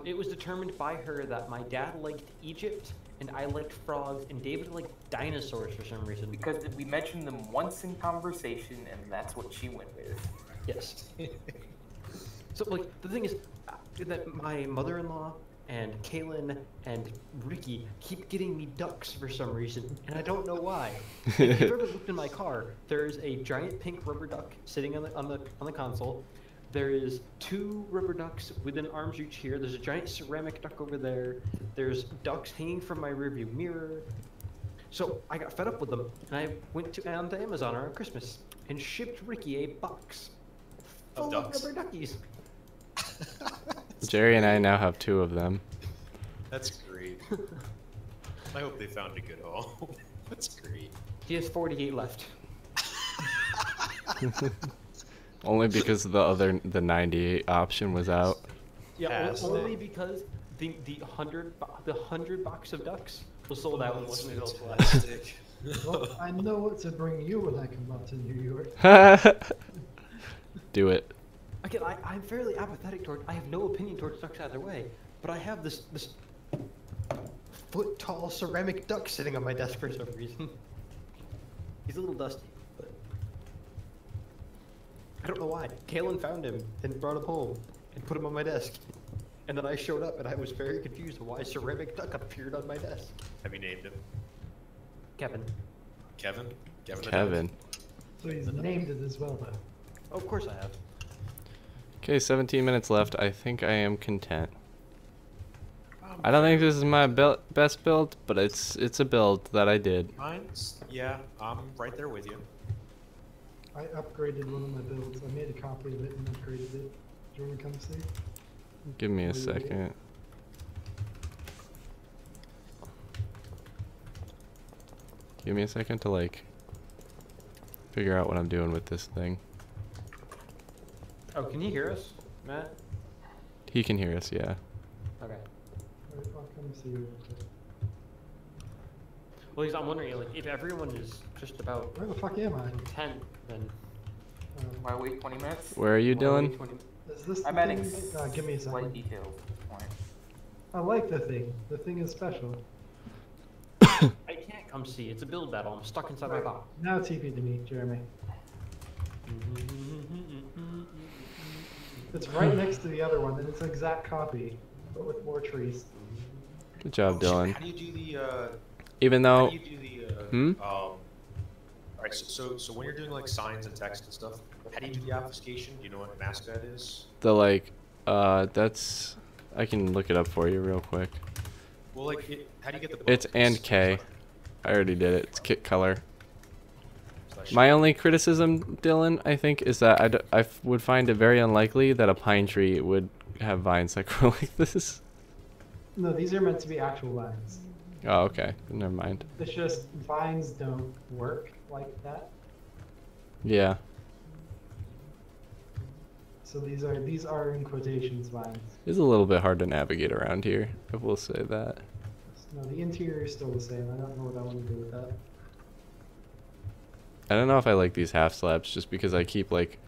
It was determined by her that my dad liked Egypt, and I liked frogs, and David liked dinosaurs for some reason. Because we mentioned them once in conversation, and that's what she went with. Yes. So, like, the thing is that my mother-in-law and Kaylin and Ricky keep getting me ducks for some reason, and I don't know why. If you've ever looked in my car, there's a giant pink rubber duck sitting on the console. There is 2 rubber ducks within arm's reach here. There's a giant ceramic duck over there. There's ducks hanging from my rearview mirror. So I got fed up with them, and I went onto Amazon around Christmas and shipped Ricky a box Of full ducks. rubber duckies. Jerry and I now have 2 of them. That's great. I hope they found a good home. That's great. He has 48 left. Only because the 98 option was out. Yeah, Pass. only because the 100 box of ducks was sold out and wasn't available left. Fantastic. Well, I know what to bring you when I come up to New York. Do it. Again, I'm fairly apathetic toward. I have no opinion towards ducks either way, but I have this foot tall ceramic duck sitting on my desk for some reason. He's a little dusty, but I don't know why. Kaylin found him and brought him home and put him on my desk. And then I showed up and I was very confused why a ceramic duck appeared on my desk. Have you named him? Kevin. Kevin? Kevin. the duck? Kevin. So he's named it as well, though. Oh, of course I have. Okay, 17 minutes left. I think I am content. I don't think this is my best build, but it's a build that I did. Mine's, yeah, I'm right there with you. I upgraded one of my builds. I made a copy of it and upgraded it. Do you want to come see? Give me a second. Give me a second to like figure out what I'm doing with this thing. Oh, can you hear us, Matt? He can hear us, yeah. Okay. Alright, I'll come see you. Well, because I'm wondering, like, if everyone is just about Where the fuck am I? content, then Why wait 20 minutes? Where are you, why wait Dylan? 20 Is this the I'm adding thing? Give me a slight second. details at this point. I like the thing. The thing is special. I can't come see. It's a build battle. I'm stuck inside my box. Now TP to me, Jeremy. It's right next to the other one, and it's an exact copy, but with more trees. Good job, Dylan. How do you do the? Even How though, do you do the? Hmm? Alright, so when you're doing like signs and text and stuff, how do you do the obfuscation? Do you know what mascot is? the like, that's, I can look it up for you real quick. Well, like, how do you get the? It's and K. I already did it. It's kit color. Slash- My only criticism, Dylan, I think, is that I would find it very unlikely that a pine tree would have vines that grow like this. No, these are meant to be actual vines. Oh, okay. Never mind. It's just vines don't work like that. Yeah. So these are in quotations vines. It's a little bit hard to navigate around here, I will say that. No, the interior is still the same. I don't know what I want to do with that. I don't know if I like these half slabs just because I keep like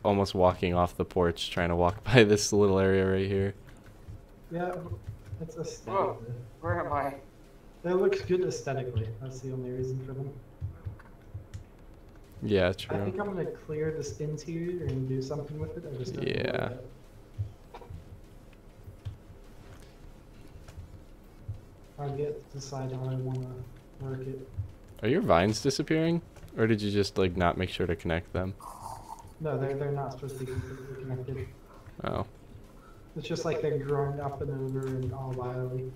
almost walking off the porch trying to walk by this little area right here. Yeah, it's aesthetic. Whoa. Where am I? That looks good aesthetically. That's the only reason for them. Yeah, I true. think I'm gonna clear this interior and do something with it. I just don't know what Yeah. yet. I get to decide how I wanna work it. Are your vines disappearing? Or did you just like not make sure to connect them? No, they're not supposed to be completely connected. Oh. It's just like they're growing up and over and all wildly.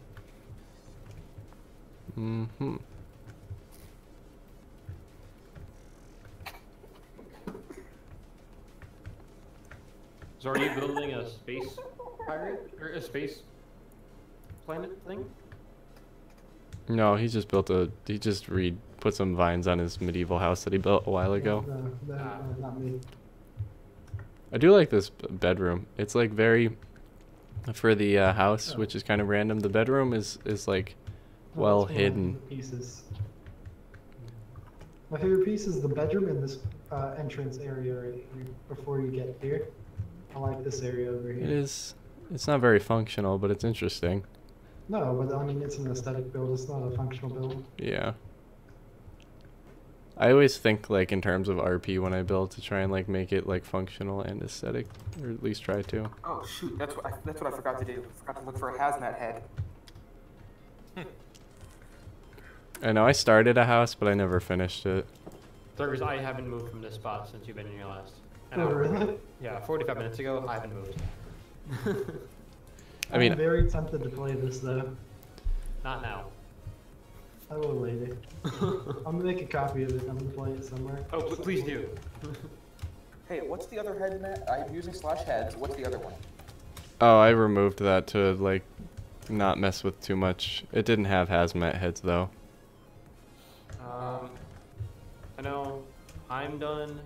Mm-hmm. So are you building a space pirate or a space planet thing? No, he just put some vines on his medieval house that he built a while ago. No, not me. I do like this bedroom. It's like very, for the house, Oh. which is kind of random. The bedroom is like No, well that's one of my hidden. favorite pieces. My favorite piece is the bedroom in this entrance area right here before you get here. I like this area over here. It is. It's not very functional, but it's interesting. No, but I mean, it's an aesthetic build. It's not a functional build. Yeah. I always think like in terms of RP when I build to try and like make it like functional and aesthetic, or at least try to. Oh shoot, that's what I forgot to do. I forgot to look for a hazmat head. I know I started a house, but I never finished it. Thurgers, I haven't moved from this spot since you've been in your last. an Oh, hour. really? Yeah, 45 minutes ago, I haven't moved. I mean- I'm very tempted to play this though. Not now. I will later. I'm gonna make a copy of it. I'm gonna play it somewhere. Oh, please do. Hey, what's the other head, Matt? I'm using /heads. What's the other one? Oh, I removed that to like not mess with too much. It didn't have hazmat heads though. I know I'm done.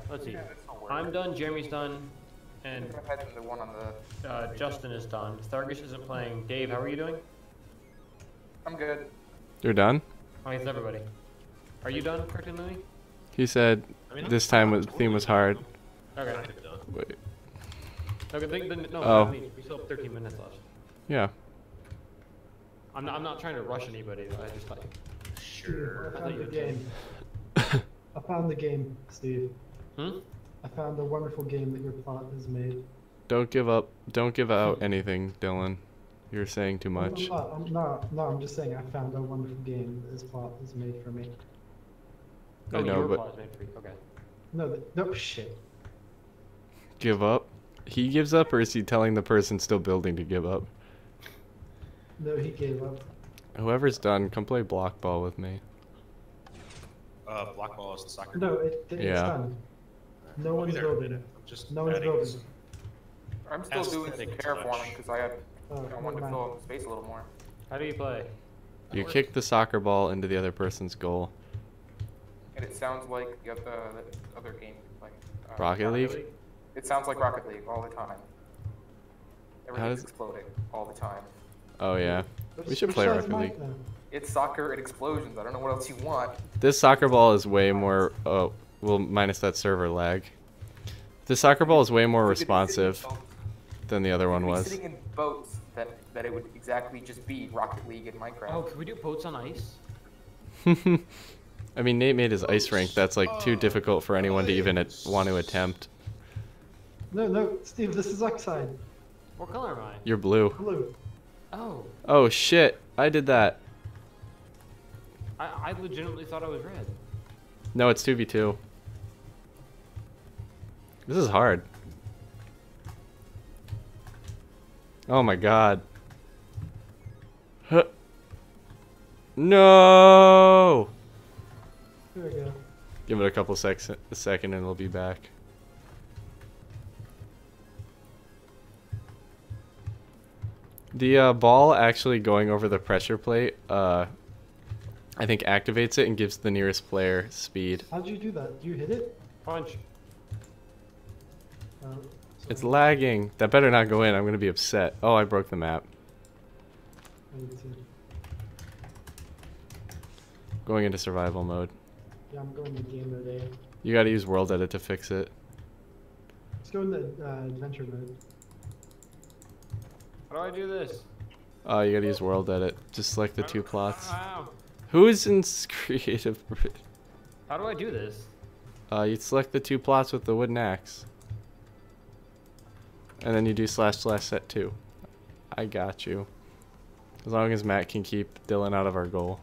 Let's see. Yeah, that's not working. I'm done, Jeremy's done, and Different head than the one on the. Justin is done. Thurgus isn't playing. Dave, how are you doing? I'm good. You're done? Oh, it's everybody. Are you done, Curtin Louie? He said I mean, I'm- this time I'm the theme was hard. Okay. Kind of done. Wait. Okay, no, Oh. we still have 13 minutes left. Yeah. I'm not trying to rush anybody. I just like. Sure. I I thought found you the were game. I found the game, Steve. Hmm? I found the wonderful game that your plot has made. Don't give up. Don't give out anything, Dylan. You're saying too much. I'm just saying I found a wonderful game that his plot has made for me. I know, your but plot is made for you. Okay. No shit. give up? He gives up, or is he telling the person still building to give up? No, he gave up. Whoever's done, come play block ball with me. Block ball is the soccer. No, it's Yeah. done. No I'll be one's there in a building. minute. I'm just No one's adding building. some- I'm still doing some Aesthetic terraforming touch. because I Oh, wanted to never mind. fill up space a little more. How do you play? You kick the soccer ball into the other person's goal. And it sounds like the other game, like Rocket League? It sounds like Rocket League all the time. Everything's does- exploding all the time. Oh yeah. We should Which play side's Rocket mine League. then? It's soccer and explosions. I don't know what else you want. This soccer ball is way more. Oh, well, minus that server lag. This soccer ball is way more You could be sitting in responsive boats- than the other you one could be was. Sitting in boats that it would exactly just be Rocket League and Minecraft. Oh, can we do boats on ice? I mean, Nate made his ice rink. That's like too difficult for anyone to even want to attempt. No, Steve, this is Oxide. What color am I? You're blue. Blue. Oh, Oh shit! I did that. I legitimately thought I was red. No, it's 2v2. This is hard. Oh my god. Huh. No! There we go. Give it a couple a second and it'll be back. The ball actually going over the pressure plate, I think activates it and gives the nearest player speed. How'd you do that? Did you hit it? Punch. Oh, It's sorry. lagging. That better not go in. I'm gonna be upset. Oh, I broke the map. I need to. Going into survival mode. Yeah, I'm going to game mode A. You gotta use world edit to fix it. Let's go into adventure mode. How do I do this? Oh, you gotta use world edit. Just select the two plots. Wow. Who's in creative? How do I do this? You select the two plots with the wooden axe. And then you do / set 2. I got you. As long as Matt can keep Dylan out of our goal.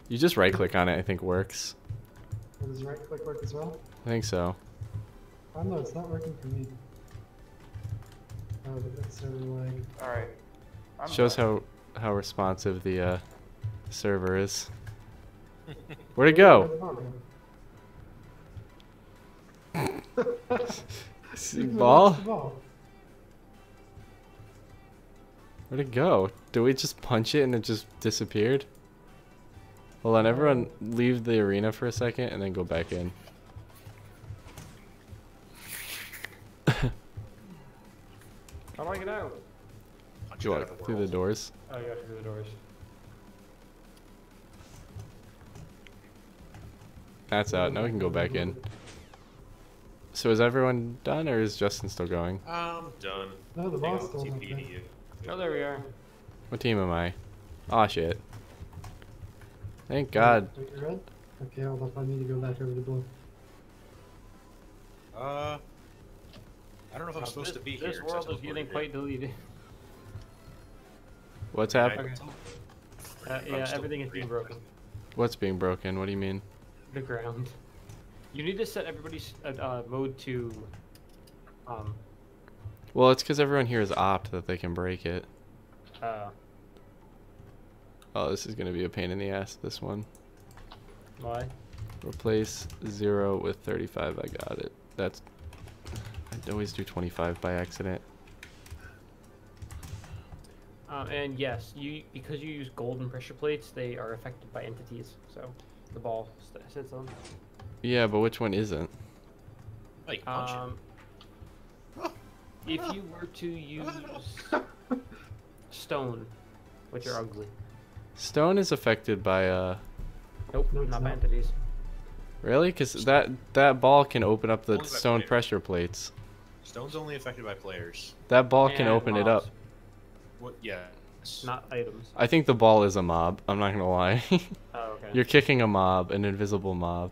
You just right click on it, I think works. Does right click work as well? I think so. Oh no, it's not working for me. Oh, but that's server lag. Alright. Shows how responsive the server is. Where'd it go? See ball? Where'd it go? Did we just punch it and it just disappeared? Hold on, everyone leave the arena for a second and then go back in. How do I get out? Punch You it out of walk the through the world. doors. Oh, you got through the doors. That's out. Now we can go back in. So is everyone done or is Justin still going? I'm done. No, the Hang boss on, still not TP there. to you. Oh, there we are. What team am I? Aw, shit. Thank God. Wait, you're red? Okay, hold up, I need to go back over to blue. I don't know if I'm supposed to be here. This 'cause I world is teleported getting here. quite deleted. What's Yeah, I happening? don't- I'm Yeah, still everything is being broken. What's being broken? What do you mean? The ground. You need to set everybody's mode to, Well, it's because everyone here is opt that they can break it. Oh, this is going to be a pain in the ass, this one. why? Replace 0 with 35. I got it. That's... I always do 25 by accident. And yes, because you use golden pressure plates, they are affected by entities. So the ball sits on. Yeah, but which one isn't? Oh, you can punch it. If you were to use stone, which are ugly. Stone is affected by, Nope, No, it's not by not. entities. Really? Because that ball can open up the Only by stone player. pressure plates. Stone's only affected by players. That ball can And open it up. mobs, What? Yeah. Not items. I think the ball is a mob. I'm not gonna lie. Oh, okay. You're kicking a mob, an invisible mob.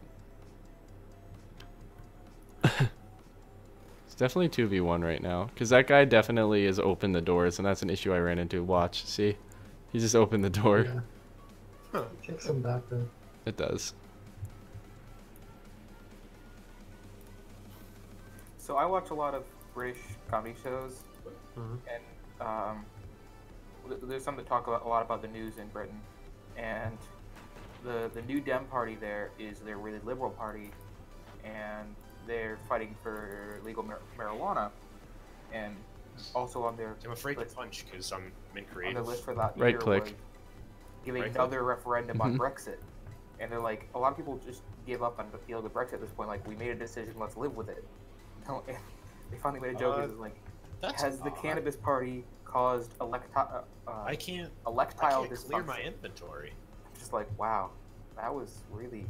It's definitely 2v1 right now. Because that guy definitely has opened the doors, and that's an issue I ran into. Watch, see? He just opened the door. Yeah. Huh. Take some back then. It does. So I watch a lot of British comedy shows, Mhm. and there's some that talk a lot about the news in Britain, and the New Dem party there is their really liberal party, and they're fighting for legal marijuana, and also on their I'm afraid to list, punch because I'm in on their creative. list for that Right year click. was giving Right click. another referendum on Mhm. Brexit, and they're like, a lot of people just give up on the field of Brexit at this point. Like, we made a decision, let's live with it. No, and they finally made a joke. Is like, That's has the odd. Cannabis Party caused I can't electile clear dysfunction? my inventory. Just like, wow, that was really.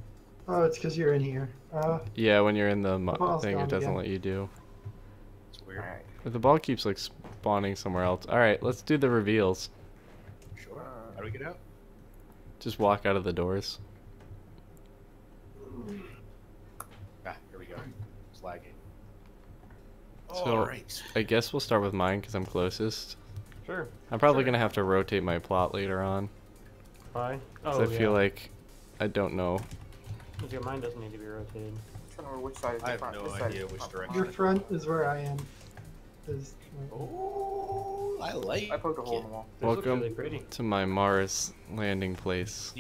Oh, it's because you're in here. Yeah, when you're in the ball's thing, it gone doesn't again. let you do. It's weird. Alright. But the ball keeps like spawning somewhere else. Alright, let's do the reveals. Sure. How do we get out? Just walk out of the doors. So Alright. I guess we'll start with mine because I'm closest. Sure. I'm probably Sure. gonna have to rotate my plot later on. Why? 'Cause Oh, I feel like I don't know. Your mind doesn't need to be rotated. I don't remember which side is I the have front. no This side idea is which front. direction. Your front is where I am. Is Oh, I like I poked a hole in it. the wall. This looks Welcome really pretty. to my Mars landing place.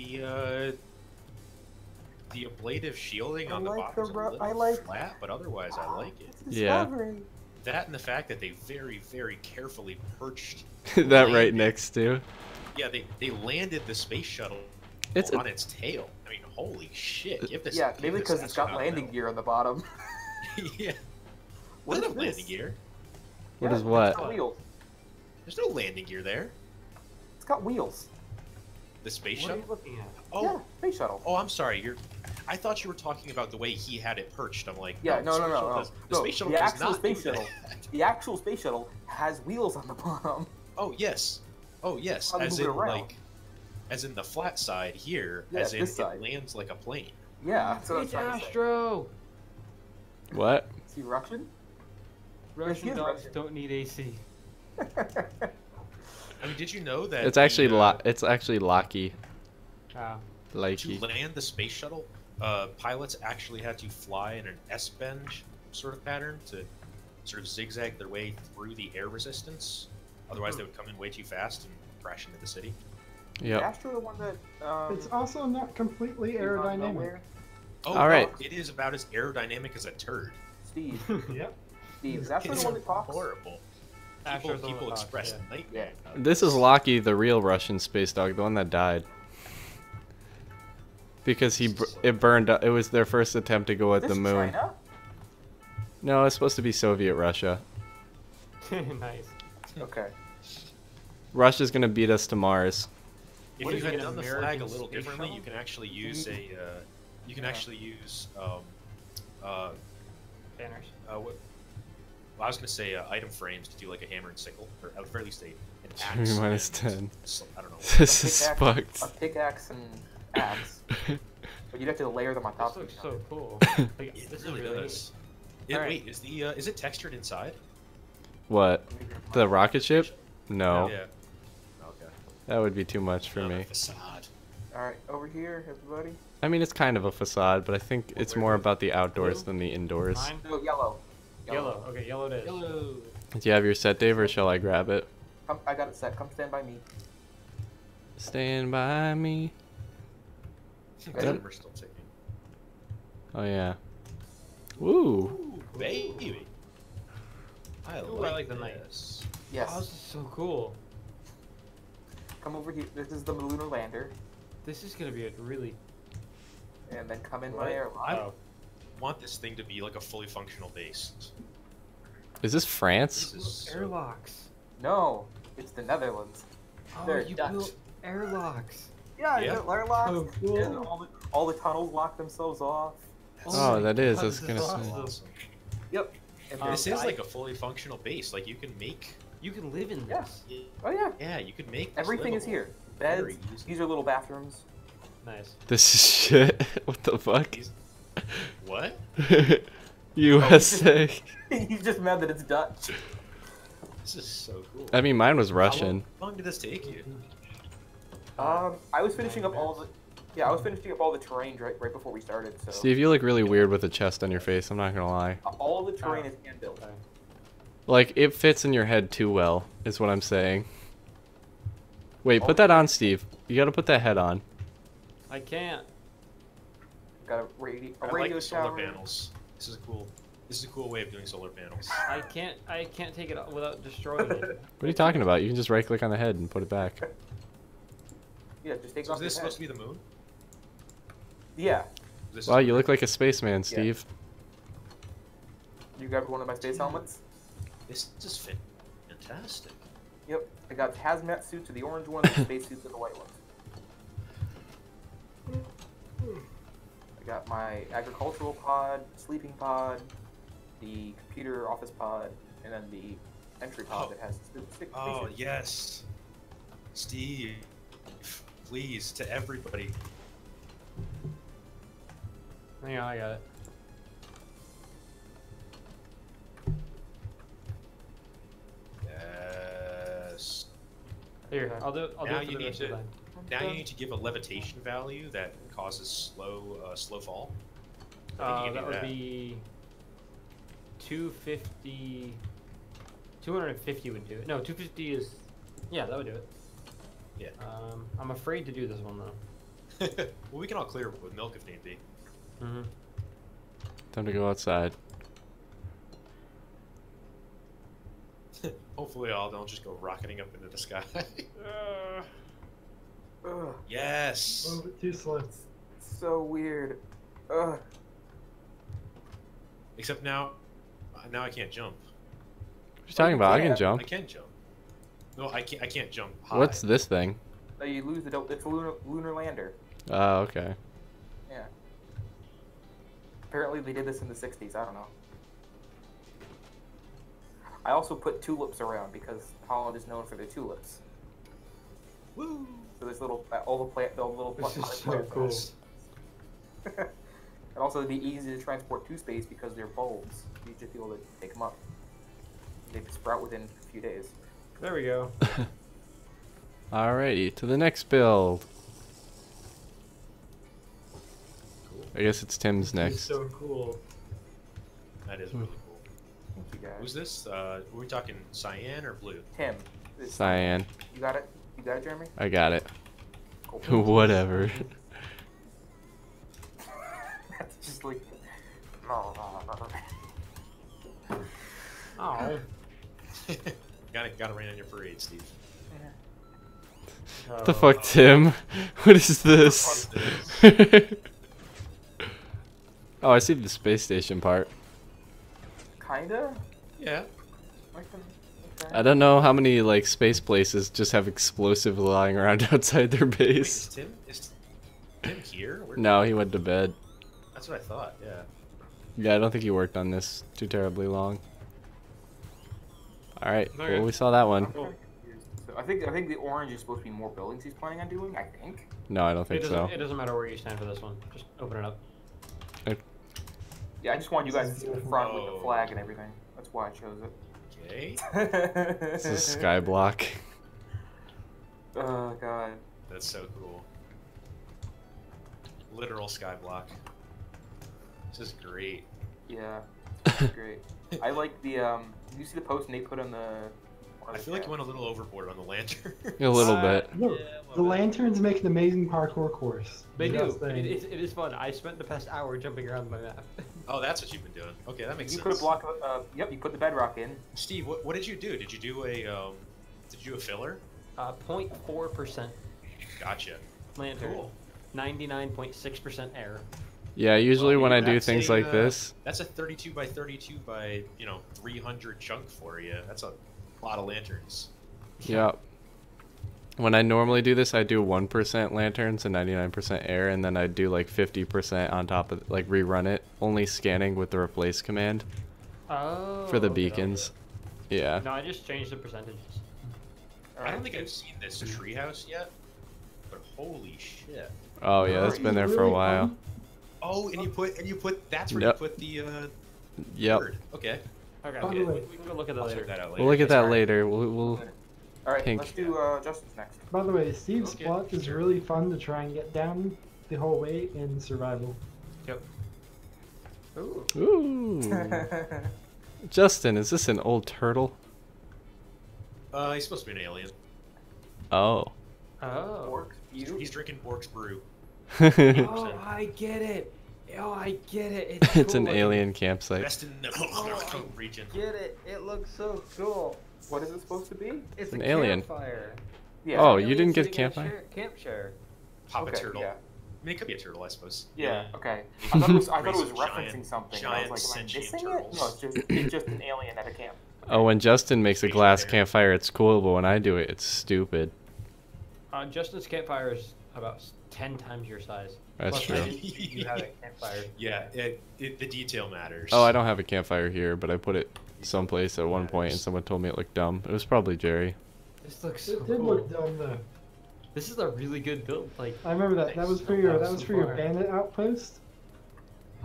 The ablative shielding I on the like bottom is the a ro- little I like- flat, but otherwise I like it. Yeah. Discovery. That and the fact that they very, very carefully perched. That right landed- next to. Yeah, they landed the space shuttle It's a- on its tail. I mean, holy shit! Give this. Yeah, give maybe this because it's got astronaut landing medal. gear on the bottom. Yeah. What There's is no this? landing gear. What Yeah, is what? It's got wheels. There's no landing gear there. It's got wheels. The space What are shuttle. you looking at? Oh, Yeah, space shuttle. oh, I'm sorry. I thought you were talking about the way he had it perched. I'm like, Yeah, the no, space no, no, shuttle no. does- The No, space shuttle the does actual not space do shuttle. that. The actual space shuttle has wheels on the bottom. Oh yes. Oh yes. How to As move it in around. like, as in the flat side here. Yeah, as in this it side. lands like a plane. Yeah, that's what I was It's trying to say. Astro! What? Is he Russian? Russian is dogs Russian. don't need AC. I mean, did you know that? It's actually the, It's actually Locky. Ah. to Likey. land the space shuttle, pilots actually had to fly in an S-bend sort of pattern to sort of zigzag their way through the air resistance. Otherwise, they would come in way too fast and crash into the city. Yep. Astro the one that it's also not completely is on aerodynamic. nowhere? Oh, All right. no, it is about as aerodynamic as a turd. Steve. Yep. Steve, is Astro It's the one that talks? horrible. Astro's the one People that talks, express yeah. nightmare. This is Locky, the real Russian space dog, the one that died. Because it burned up. It was their first attempt to go at Is the this moon. China? No, it's supposed to be Soviet Russia. Nice. Okay. Russia's gonna beat us to Mars. If What you is had it, an done the flag American a little space differently, shuttle? you can actually use a. You can Yeah. actually use. Banners. What? Well, I was gonna say item frames to do like a hammer and sickle, or at the very least an Three axe. minus and 10. I don't know. This is Pickaxe- fucked. A pickaxe and axe. But you'd have to layer them on top This of looks each so other. cool. Like, It this really is really does. Alright. Wait, is it textured inside? What? The rocket ship? No. Yeah. Okay. That would be too much for Another me. Facade. Alright, over here, everybody. I mean, it's kind of a facade, but I think it's where more is it? about the outdoors Blue? than the indoors. Mine? No, yellow. Yellow. Okay, yellow it is. Yellow. Do you have your set, Dave, or shall I grab it? Come, I got it set. Come stand by me. Stand by me. Ready? We're still ticking. Oh, yeah. Woo! Ooh, baby. I Ooh, like, I like the knight. this. Yes. Oh, this is so cool. Come over here. This is the lunar lander. This is gonna be a really. And then come in What? my airlock. I want this thing to be like a fully functional base. Is this France? This is so- Airlocks. No, it's the Netherlands. Oh, They're you Dutch. built airlocks. Yeah, Yeah. I got airlocks. Oh, cool. And all the tunnels lock themselves off. Oh, that is. I God, was this gonna is say. awesome. Awesome. Yep. And Um, This there's- is like a fully functional base. Like you can make. You can live in Yeah. this. Oh yeah. Yeah, you could make. This Everything is livable. here. Very Beds. easy. These are little bathrooms. Nice. This is shit. What the fuck? These- What? USA. He's just mad that it's Dutch. This is so cool. I mean, mine was Russian. How long did this take you? I was finishing up all the. Yeah, I was finishing up all the terrain right before we started. So Steve, you look really weird with a chest on your face. I'm not gonna lie. all the terrain is hand built. Okay. Like, it fits in your head too well, is what I'm saying. Wait, put that on, Steve. You gotta put that head on. I can't. Got a radio I like the solar tower. panels. This is a cool. This is a cool way of doing solar panels. I can't take it without destroying it. What are you talking about? You can just right-click on the head and put it back. Yeah, just take So off is this your head. supposed to be the moon? Yeah, This Wow, is you look like a spaceman, Steve. you grabbed one of my space helmets. This is fantastic. Yep, I got hazmat suits, the orange ones, and space suits, and the white ones. I got my agricultural pod, sleeping pod, the computer office pod, and then the entry pod Oh. that has six Oh spaces. yes, Steve. Please, to everybody. Hang on, I got it. Here, I'll do it. I'll do Now it for you the need rest of to- the time. Now you need to give a levitation value that causes slow fall. I think you can That do would that. be 250. 250 would do it. No, 250 is. Yeah, that would do it. Yeah. I'm afraid to do this one though. Well, we can all clear with milk if need be. Mm-hmm. Time to go outside. Hopefully, all don't just go rocketing up into the sky. Ugh, Yes. A little bit too slow. so weird. Ugh. Except now I can't jump. What are you talking about? I can can't. jump. I can jump. No, I can't jump high. What's this thing? You lose the it's a lunar lander. Oh, okay. Yeah. Apparently they did this in the 60s. I don't know. I also put tulips around because Holland is known for their tulips. Woo! So there's little all the little This is plants. so cool. And also it'd be easy to transport to space because they're bulbs. You just be able to take them up. They sprout within a few days. There we go. Alrighty, to the next build. I guess it's Tim's This is next. so cool. That is really cool. Thank you guys. Who's this? Were we talking cyan or blue? Tim. This- Cyan. You got it? You got it, Jeremy? I got it. Cool. Whatever. That's just like. Oh. Gotta rain on your parade, Steve. What the fuck, Tim? What is this? Oh, I see the space station part. Kinda? Yeah. Like okay. I don't know how many like space places just have explosives lying around outside their Wait, base. is Tim here? Where- No, he went to bed. That's what I thought. Yeah. Yeah, I don't think he worked on this too terribly long. Alright, Okay. well we saw that one. I'm kinda confused. So I think the orange is supposed to be more buildings he's planning on doing. I think. No, I don't It think doesn't, so. it doesn't matter where you stand for this one. Just open it up. Yeah, I just want you guys to see the front with the Oh. flag and everything. That's why I chose Okay. it. This is Skyblock. Oh god. That's so cool. Literal skyblock. This is great. Yeah. It's great. I like the you see the post Nate put on the. I feel like you went a little overboard on the lantern. A little bit. No, the lanterns make an amazing parkour course. They do. Just saying. It is fun. I spent the past hour jumping around my map. Oh, that's what you've been doing. Okay, that makes You sense. put a block of, yep, you put the bedrock in. Steve, what did you do? Did you do a filler? 0.4% Gotcha. lantern. Cool. 99.6% air. Yeah, usually Well, when I do that's things a, like this, That's a 32 by 32 by 300 chunk for you. That's a lot of lanterns. yep. When I normally do this, I do 1% lanterns and 99% air, and then I do like 50% on top of, like rerun it, only scanning with the replace command Oh. for the okay. beacons. Yeah. No, I just changed the percentages. I don't think I've seen this treehouse yet, but holy shit! Oh yeah, that's been there for a while. Oh, and you put that's where Yep. you put the Yep. bird. Okay, Okay, By the way- we can go look at that I'll later. check that out later. We'll look at that Sorry. later. We'll All right, Pink. let's do Justin's next. By the way, Steve's Okay, plot is sure. really fun to try and get down the whole way in survival. Ooh. Ooh. Justin, is this an old turtle? He's supposed to be an alien. Oh. Oh. Orc, you. He's drinking Bork's brew. Oh, I get it. Oh, I get it. It's, It's cool an looking. alien campsite. Best in the region. Get it. It looks so cool. What is it supposed to be? It's An a alien. campfire. Yeah. Oh, Alien you didn't get sitting in a campfire? Camp chair. Pop Okay, a turtle. yeah. I mean, it could be a turtle, I suppose. Yeah. Okay. I thought it was Raise a referencing giant- something. And I giant was like, am I sentient missing turtles. it? No, it's just an alien at a camp. Oh, when Justin makes a Spatial glass there. campfire, it's cool, but when I do it, it's stupid. Justin's campfire is about 10 times your size. That's Plus, true. You have a campfire. Yeah, the detail matters. Oh, I don't have a campfire here, but I put it someplace at one point, and someone told me it looked dumb. It was probably Jerry. This looks so It did cool. look dumb though. This is a really good build. Like, I remember that. That was for your bandit outpost.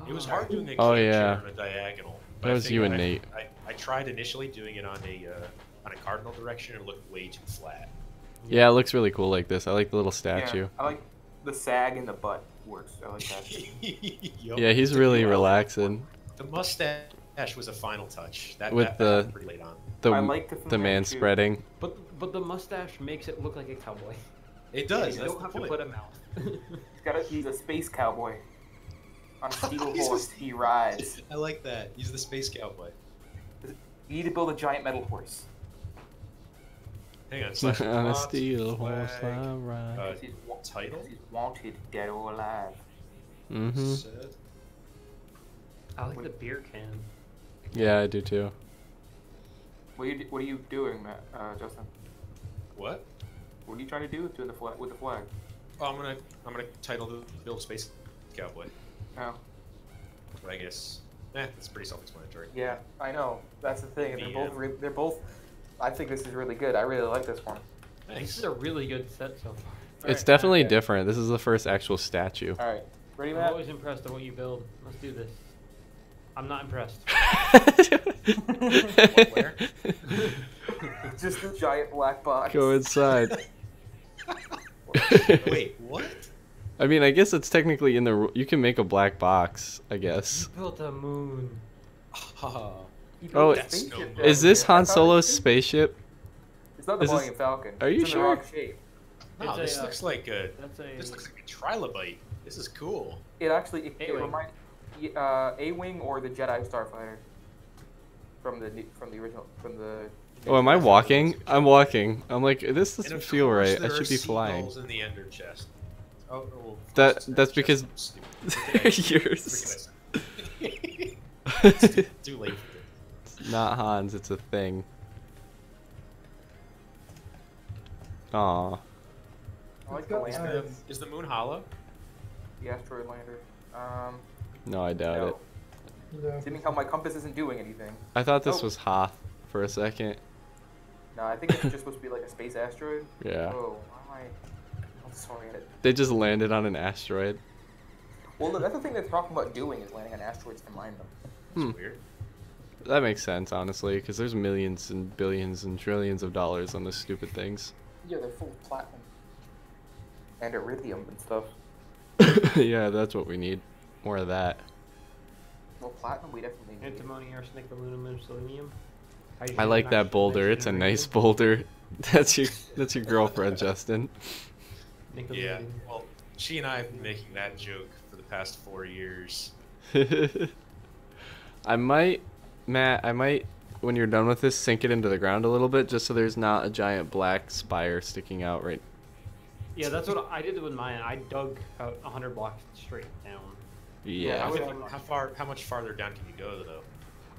It was hard doing a Oh, camp yeah. chair on a diagonal. but That I was you figured and Nate. I tried initially doing it on a cardinal direction and it looked way too flat. Yeah, it looks really cool like this. I like the little Yeah, statue. I like the sag in the butt works. I like that. Yup. Yeah, he's really Well, relaxing. The mustache was a final touch. That With that the- happened pretty late on. I The like the the man too. spreading. But the mustache makes it look like a cowboy. It does. You That's don't the have to point. put a mouth. He's a space cowboy. On a steel He's a- horse, he rides. I like that. He's the space cowboy. You need to build a giant metal horse. Hang on. Slash On a plot, steel horse flag, I ride. uh, He's, title. he's wanted, dead or alive. Mm-hmm. Set. I like the beer can. Yeah, I do too. What are you doing, Matt, Justin? What? What are you trying to do with the flag? With the flag? Oh, I'm gonna title the build space cowboy. Oh, But I guess. It's pretty self-explanatory. yeah, I know. That's the thing. The, They're both. I think this is really good. I really like this one. This Thanks. is a really good set so far. It's Alright, definitely okay. different. This is the first actual statue. All right, ready, I'm Matt? always impressed with what you build. Let's do this. I'm not impressed. Where? Just a giant black box. Go inside. Wait, what? I mean, I guess it's technically in the. You can make a black box, I guess. You built a moon. You Oh, built a that's spaceship no- down Is this here. Han I thought Solo's it's- spaceship? It's not the is this- Millennium Falcon. Are you it's in sure? the wrong shape. No, It's this a, looks like a. That's a. This looks like a trilobite. This is cool. It actually it A-Wing. reminds A-wing or the Jedi Starfighter from the original Oh, am I walking? I'm walking. I'm like, this And doesn't of feel course right. I there should are be flying. seagulls in the ender chest. Oh, well, That- it's an that's ender because chest. I'm they're stupid. yours. It's too late for it. It's not Hans, it's a thing. Aw. I like It's the got lander, eyes. Is the moon hollow? the asteroid lander. No, I doubt No. it. Yeah. Seeing how my compass isn't doing anything. I thought this Oh. was Hoth for a second. No, I think it's just supposed to be like a space asteroid. Yeah. Oh, why am I? I'm sorry. They just landed on an asteroid. Well, look, that's the thing they're talking about doing is landing on asteroids to mine them. It's weird. That makes sense, honestly, because there's millions and billions and trillions of dollars on those stupid things. Yeah, they're full of platinum and iridium and stuff. Yeah, that's what we need. More of that. Well, platinum we definitely need. Antimony, arsenic, aluminum, selenium. I like that boulder. It's a nice boulder. That's your girlfriend, Justin. Nickel, Yeah. uranium. Well, she and I have been making that joke for the past 4 years. I might, Matt, when you're done with this, sink it into the ground a little bit, just so there's not a giant black spire sticking out right. Yeah, that's what I did with mine. I dug out 100 blocks straight down. Yeah. How much farther down can you go though?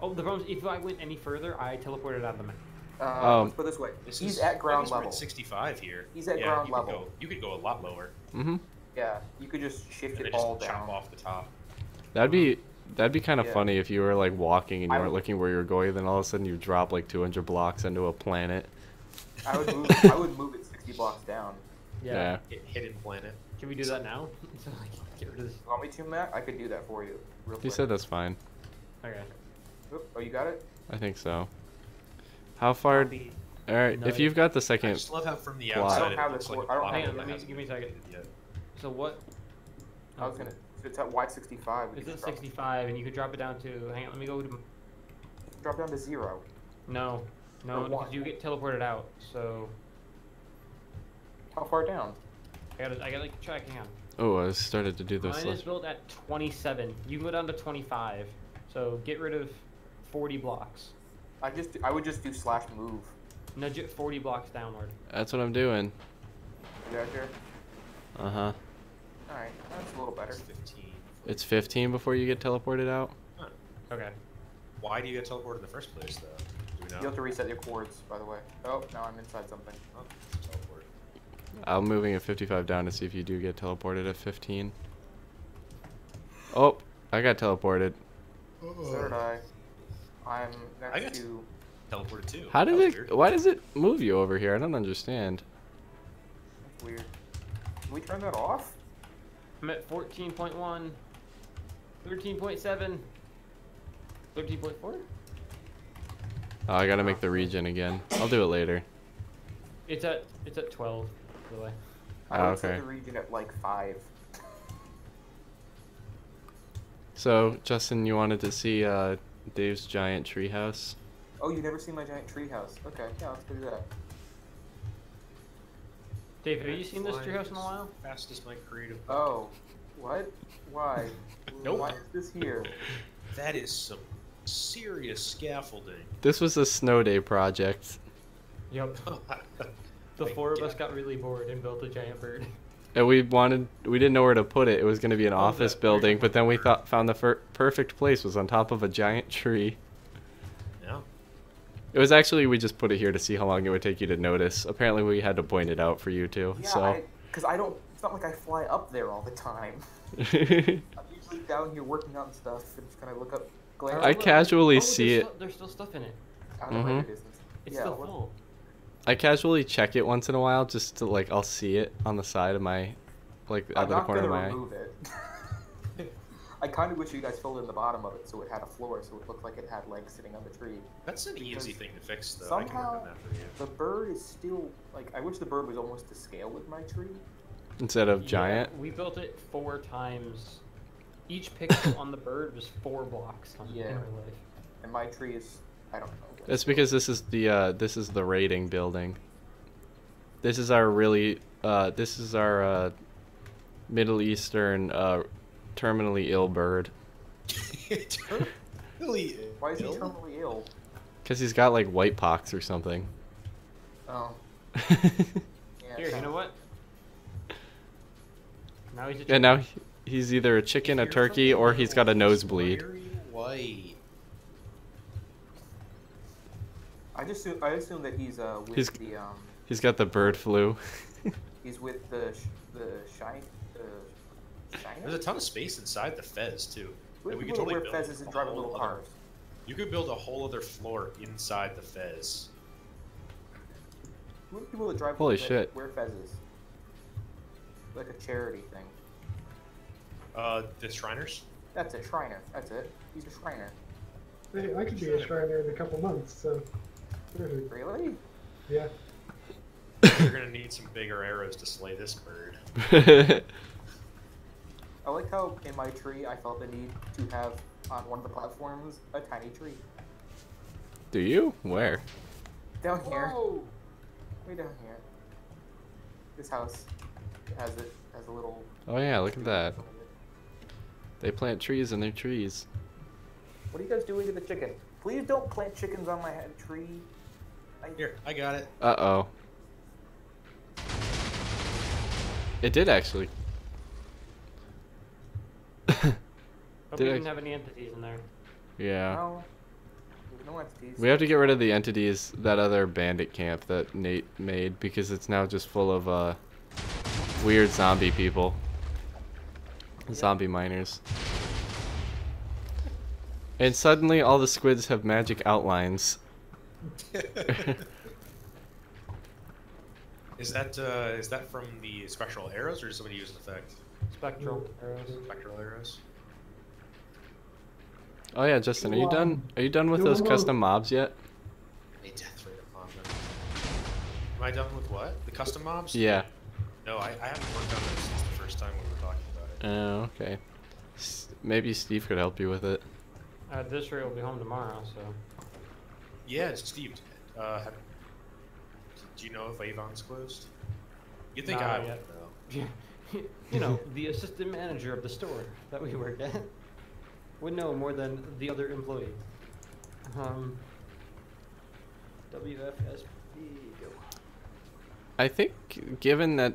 Oh, the problem is, if I went any further, I teleported out of the map. Let's put it this way. This He's is, at ground we're level. at 65 here. He's at Yeah, ground you could level. you could go a lot lower. Mhm. Yeah, you could just shift And it then all just chop down. off the top. That'd be kind of Yeah. funny if you were like walking and you I weren't would- looking where you were going, then all of a sudden you drop like 200 blocks into a planet. I would move it 60 blocks down. Yeah. Hidden planet. Can we do that now? So, like, get rid of this. You want me to, Matt? I could do that for you. Real You quick. said that's fine. Okay. Oop, oh, you got it? I think so. How far? Copy. All right. No, If you've got the I second, just love how from the Plot. outside I don't it have looks the like core- I don't a have plot it. that Hang on, hasn't give me a been second. completed yet. So what? I was gonna. So it's at wide 65. We It's can at drop, 65, and you could drop it down to. Hang on, let me go to. drop down to 0. No, no, Or one. because you get teleported out. So How far down? I gotta like check. Hang on. oh, I started to do this. Mine is built at 27. You can go down to 25. So get rid of 40 blocks. I would just do /move. Nudge it 40 blocks downward. That's what I'm doing. You guys here? Uh huh. All right, that's a little better. It's 15. It's 15 before you get teleported out. Okay. Why do you get teleported in the first place though? Do we know? You have to reset your cords, by the way. Oh, now I'm inside something. Oh, it's teleport. I'm moving at 55 down to see if you do get teleported at 15. Oh, I got teleported. So did I. I'm I got next to. Teleported too. How That did was it? weird. Why does it move you over here? I don't understand. That's weird. Can we turn that off? I'm at 14.1, 13.7, 13.4. Oh, I gotta make the regen again. I'll do it later. It's at 12, by the way. I would okay. set the region at like 5. So, Justin, you wanted to see Dave's giant treehouse? Oh, you never seen my giant treehouse? Okay, yeah, let's go do that. Dave, have you seen this Flying treehouse in a while? Fast as my creative. Oh, what? Why? Nope. Why is this here? That is some serious scaffolding. This was a snow day project. Yep. The Like, 4 of yeah. us got really bored and built a giant bird. And we didn't know where to put it. It was going to be an office that- building, there's but then we one. found the perfect place was on top of a giant tree. Yeah. It was actually, we just put it here to see how long it would take you to notice. Apparently we had to point it out for you too, Yeah, because I don't. It's not like I fly up there all the time. so. I'm usually down here working on stuff and just kind of look up. Glance I at casually Oh, see it. There's still stuff in it. out of my Mhm. distance. It's Yeah, still what- full. I casually check it once in a while just to like, I'll see it on the side of my, like I'm out of the not corner gonna of my eye. remove it. I kind of wish you guys filled in the bottom of it so it had a floor, so it looked like it had legs sitting on the tree. That's an Because easy thing to fix, though. I can work somehow- on that for you. The bird is still like. I wish the bird was almost to scale with my tree. Instead of Yeah, giant. we built it 4 times. Each pixel on the bird was 4 blocks in Yeah. real life. And my tree is. I don't know. That's because this is the rating building. This is our Middle Eastern terminally ill bird. Really? Why is he terminally ill? Cause he's got like white pox or something. Oh. Yeah, Here, you kinda. know what? Now he's a And chicken. now he's either a chicken, a If you're turkey, from or the he's got a Middle East, nosebleed. why are you white? I assume that he's with He's- the He's got the bird flu. he's with the shine shiner. There's a ton of space inside the Fez too. What And we people could that totally wear build fezzes and a drive whole little other- cars. You could build a whole other floor inside the Fez. What people that drive Holy that shit. wear fezzes? Like a charity thing. The Shriners? That's a Shriner. That's it. He's a Shriner. Hey, I could be a Shriner in a couple months, so perfect. Really? Yeah. You're gonna need some bigger arrows to slay this bird. I like how in my tree I felt the need to have on one of the platforms a tiny tree. Do you? Where? Down here. Whoa! Way down here. This house has a little. Oh yeah, look at that. They plant trees in their trees. What are you guys doing to the chicken? Please don't plant chickens on my head tree. Here, I got it. Uh-oh. It did actually. Hope Did you I- didn't have any entities in there. Yeah. No. There's no entities. We have to get rid of the entities, that other bandit camp that Nate made, because it's now just full of weird zombie people. Zombie miners. And suddenly all the squids have magic outlines. Is that from the spectral arrows, or did somebody use an effect? Spectral arrows. Spectral arrows. Oh yeah, Justin, are you done? Are you done with You those wanna- custom mobs yet? A death rate upon them. Am I done with what? The custom mobs? Yeah. No, I haven't worked on them since the first time we were talking about it. Oh, okay. Maybe Steve could help you with it. This ray will be home tomorrow, so. Yeah, it's Steve. Do you know if Avon's closed? You'd think Nah, I not would yet. know. You know, the assistant manager of the store that we work at would know more than the other employees. WFSB, go. I think, given that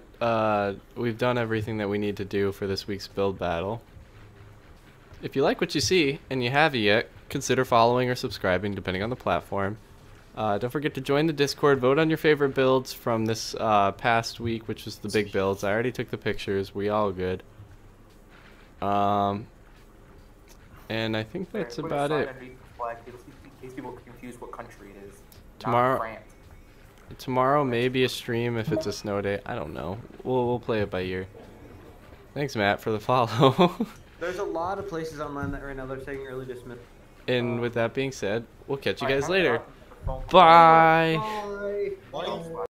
we've done everything that we need to do for this week's build battle, if you like what you see and you haven't yet, consider following or subscribing depending on the platform. Don't forget to join the Discord, vote on your favorite builds from this past week, which was the big builds. I already took the pictures, we all good. And I think that's Put a about sign it. underneath the flag in case people get confused what country it is. Not Tomorrow- France. Tomorrow maybe a stream if it's a snow day. I don't know. We'll play it by ear. Thanks, Matt, for the follow. There's a lot of places online that right now they're taking early dismiss. And with that being said, we'll catch you Alright, guys how later. about the phone call? Bye. Bye. Bye.